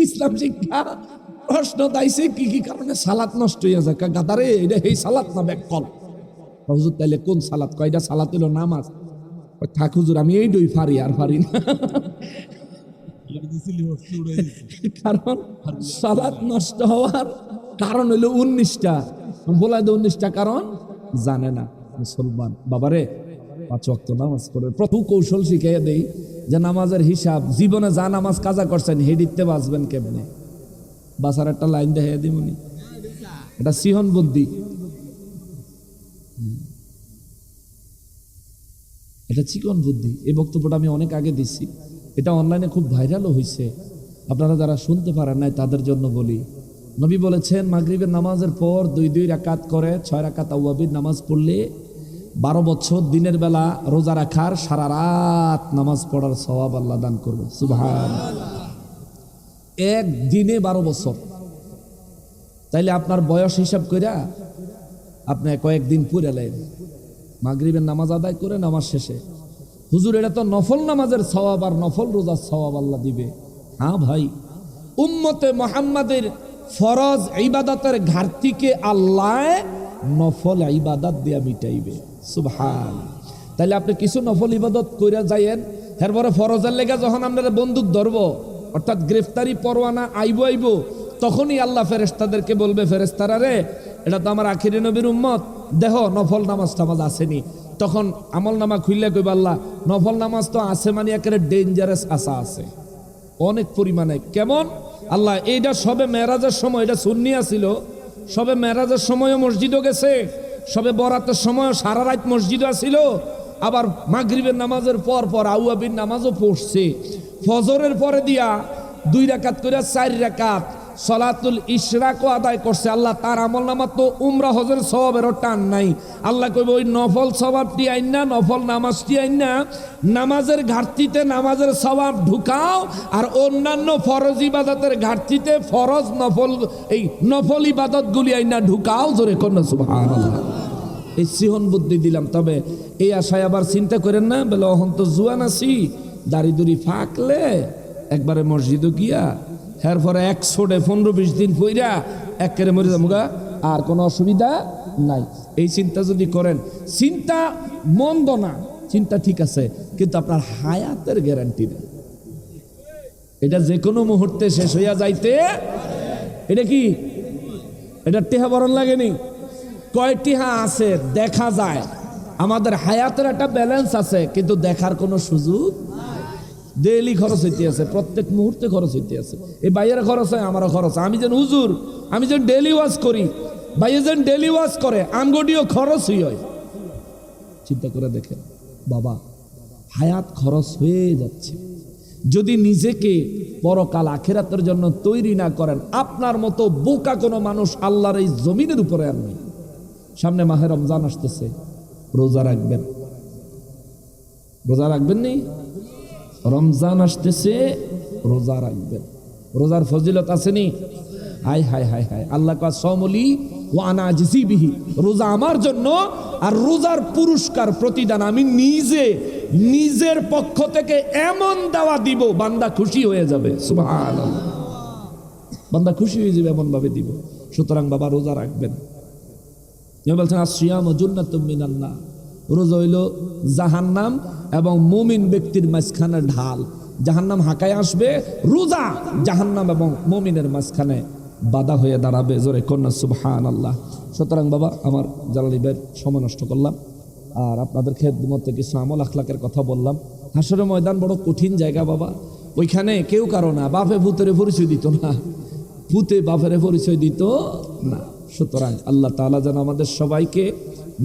ইসলাম শিক্ষা প্রশ্ন তাইছে কি কি কারণে সালাত নষ্ট হইয়া যায়। গাদারে এটা এই সালাত না ব্যাকল। হুজুর তাইলে কোন সালাত? কয়টা সালাত হলো নামাজ। থাক হুজুর, আমি এই দই ফারি আর ফারি না। কারণ সালাত নষ্ট হওয়ার কারণ হইলো 19টা, বলা 19টা কারণ জানে না মুসলমান। বাবারে 5 ওয়াক্ত নামাজ পড়ে প্রথম কৌশল শিখাইয়া দেই যে নামাজের হিসাব, জীবনে যা নামাজ কাজা করছেন হেডিতে বাঁচবেন কেমনে, বাসার একটা লাইন দেখাইয়া দিমনি। এটা সিহন বুদ্ধি, এটা চিকন বুদ্ধি। এই বক্তব্যটা আমি অনেক আগে দিচ্ছি, এটা অনলাইনে খুব ভাইরালও হয়েছে। আপনারা যারা শুনতে পারেন নাই তাদের জন্য বলি, নবী বলেছেন মাগরিবের নামাজের পর 2 রাকাত করে 6 রাকাত আওয়াবির নামাজ পড়লে 12 বছর দিনের বেলা রোজা রাখার, সারা রাত নামাজ পড়ার সওয়াব আল্লাহ দান করবে। সুবহানাল্লাহ। এক দিনে 12 বছর, তাইলে আপনার বয়স হিসাব কইরা আপনি কয়েকদিন পড়ালেন, মাগরিবের নামাজ আদায় করে নামাজ শেষে, হুজুর এটা তো নফল নামাজের সওয়াব আর নফল রোজার সওয়াব আল্লাহ দিবে। হ্যাঁ ভাই, উম্মতে মুহাম্মাদের ফরজ ইবাদতের ঘাটতিকে আল্লাহ নফল ইবাদত দিয়া মিটাইবে। সুবহানাল্লাহ। তাইলে আপনি কিছু নফল ইবাদত কইরা যাইয়েন, এরপরে ফরজের লেগে যখন আপনারা বন্দুক ধরবো, অর্থাৎ গ্রেফতারি পরোয়ানা আইব, তখনই আল্লাহ ফেরেশতাদেরকে বলবে, ফেরেশতারা রে, এটা তো আমার আখিরি নবীর উম্মত, দেহ নফল নামাজ টামাজ আসেনি, তখন আমল নামা খুললে কইবা আল্লাহ নফল নামাজ তো আছে, মানে একেবারে ডেঞ্জারাস আশা আছে অনেক পরিমাণে। কেমন? আল্লাহ এইটা সবে মেরাজের সময়, এটা সুন্নিয়া ছিল, সবে মেরাজের সময়ও মসজিদও গেছে, সবে বরাতের সময় সারা রাত মসজিদও আসিল, আবার মাগরিবের নামাজের পর পর আউয়াবির নামাজও পড়ছে, ফজরের পরে দিয়া 2 রাকাত করে 4 রাকাত সলাতুল ইশরাকও আদায় করছে। আল্লাহ তার আমল নামা তো উমরা হজের সওয়াবেরও টান নাই। আল্লাহ কইব ওই নফল সওয়াবটি আইন না, নফল নামাজটি আইন না, নামাজের ঘাটতিতে নামাজের সওয়াব ঢুকাও, আর অন্যান্য ফরজ ইবাদতের ঘাটতিতে ফরজ নফল এই নফল ইবাদতগুলি আইন না ঢুকাও। জোরে কন্যা সুবহানাল্লাহ। এই সিহন বুদ্ধি দিলাম। তবে এই আশায় আবার চিন্তা করেন না বলে অহন তো জুয়ান আছি, দাড়ি দুড়ি ফাঁকলে একবারে মসজিদও গিয়া এরপরে 115-20 দিন পইরা একেবারে মরে যামুগা, আর কোনো অসুবিধা নাই। এই চিন্তা যদি করেন, চিন্তা মন্দ না, চিন্তা ঠিক আছে, কিন্তু আপনার হায়াতের গ্যারান্টি নেই। এটা যে কোনো মুহূর্তে শেষ হইয়া যাইতে, এটা কি এটা টেহা বরণ লাগেনি? কয়টি আছে দেখা যায়। আমাদের হায়াতের একটা ব্যালেন্স আছে, কিন্তু দেখার কোনো সুযোগ ডেইলি খরচ হইতে আছে, প্রত্যেক মুহূর্তে খরচ হইতে আছে। এই বাইয়ের খরচ হয়, আমারও খরচ। আমি যেন হুজুর, আমি যেন ডেইলি ওয়াজ করি, বাইয়ে যেন ডেইলি ওয়াজ করে, আমগডিও খরচই হয়। চিন্তা করে দেখেন বাবা, হায়াত খরচ হয়ে যাচ্ছে। যদি নিজেকে পরকাল আখিরাতের জন্য তৈরি না করেন, আপনার মতো বোকা কোনো মানুষ আল্লাহর এই জমিনের উপরে আর নেই। সামনে মাহে রমজান আসতেছে, রোজা রাখবেন। রোজা রাখবেন নি? রমজান আসতেছে, রোজা রাখবেন। রোজার ফজিলত আসেনি? হাই হাই হাই হাই, আল্লাহ কা সমলি ওয়া আনা আজিজি বিহি, রোজা আমার জন্য, আর রোজার পুরস্কার প্রতিদান আমি নিজের পক্ষ থেকে এমন দাওয়া দিব, বান্দা খুশি হয়ে যাবে। সুবহানাল্লাহ, বান্দা খুশি হয়ে যাবে, এমন ভাবে দিব। সুতরাং বাবা রোজা রাখবেন। বলছেন আসিয়াম জান্নাতুম মিনান নার, রোজা হইল জাহান্নাম এবং মুমিন ব্যক্তির মাঝখানে ঢাল। জাহান্নাম হাঁকায় আসবে, রোজা জাহান্নাম এবং মুমিনের মাঝখানে বাধা হয়ে দাঁড়াবে। জোরে কন্যা সুবহানাল্লাহ। সুতরাং বাবা, আমার জালালি ভাইয়ের সময় নষ্ট করলাম, আর আপনাদের খেদমতে কিছু আমল আখলাকের কথা বললাম। হাসরের ময়দান বড় কঠিন জায়গা বাবা, ওইখানে কেউ কারো না, বাপে ভূতের পরিচয় দিত না, ভূতে বাপের পরিচয় দিত না। সুতরাং আল্লাহ তাআলা যেন আমাদের সবাইকে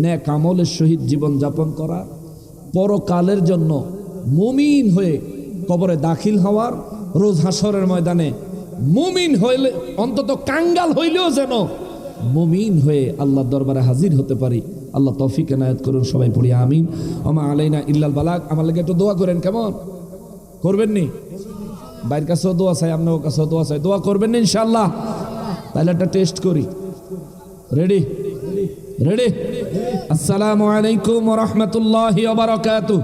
নেক আমলের সহিত জীবন যাপন করা, পরকালের জন্য মুমিন হয়ে কবরে দাখিল হওয়ার, রোজ হাসরের ময়দানে মুমিন হইলে অন্তত কাঙ্গাল হইলেও যেন মুমিন হয়ে আল্লাহর দরবারে হাজির হতে পারি। আল্লাহ তৌফিক এনায়েত করুন। সবাই পড়ি আমিন। ওমা আলাইনা ইল্লাল বালাগ। আমার লাগে একটু দোয়া করেন, কেমন করবেন নি? বাইরের কাছেও দোয়া চাই, আপনার কাছেও দোয়া চাই, দোয়া করবেন না ইনশাআল্লাহ? তাহলে একটা টেস্ট করি। রেডি? রেডি? আসসালামু আলাইকুম ওয়া রাহমাতুল্লাহি ওয়া বারাকাতুহু।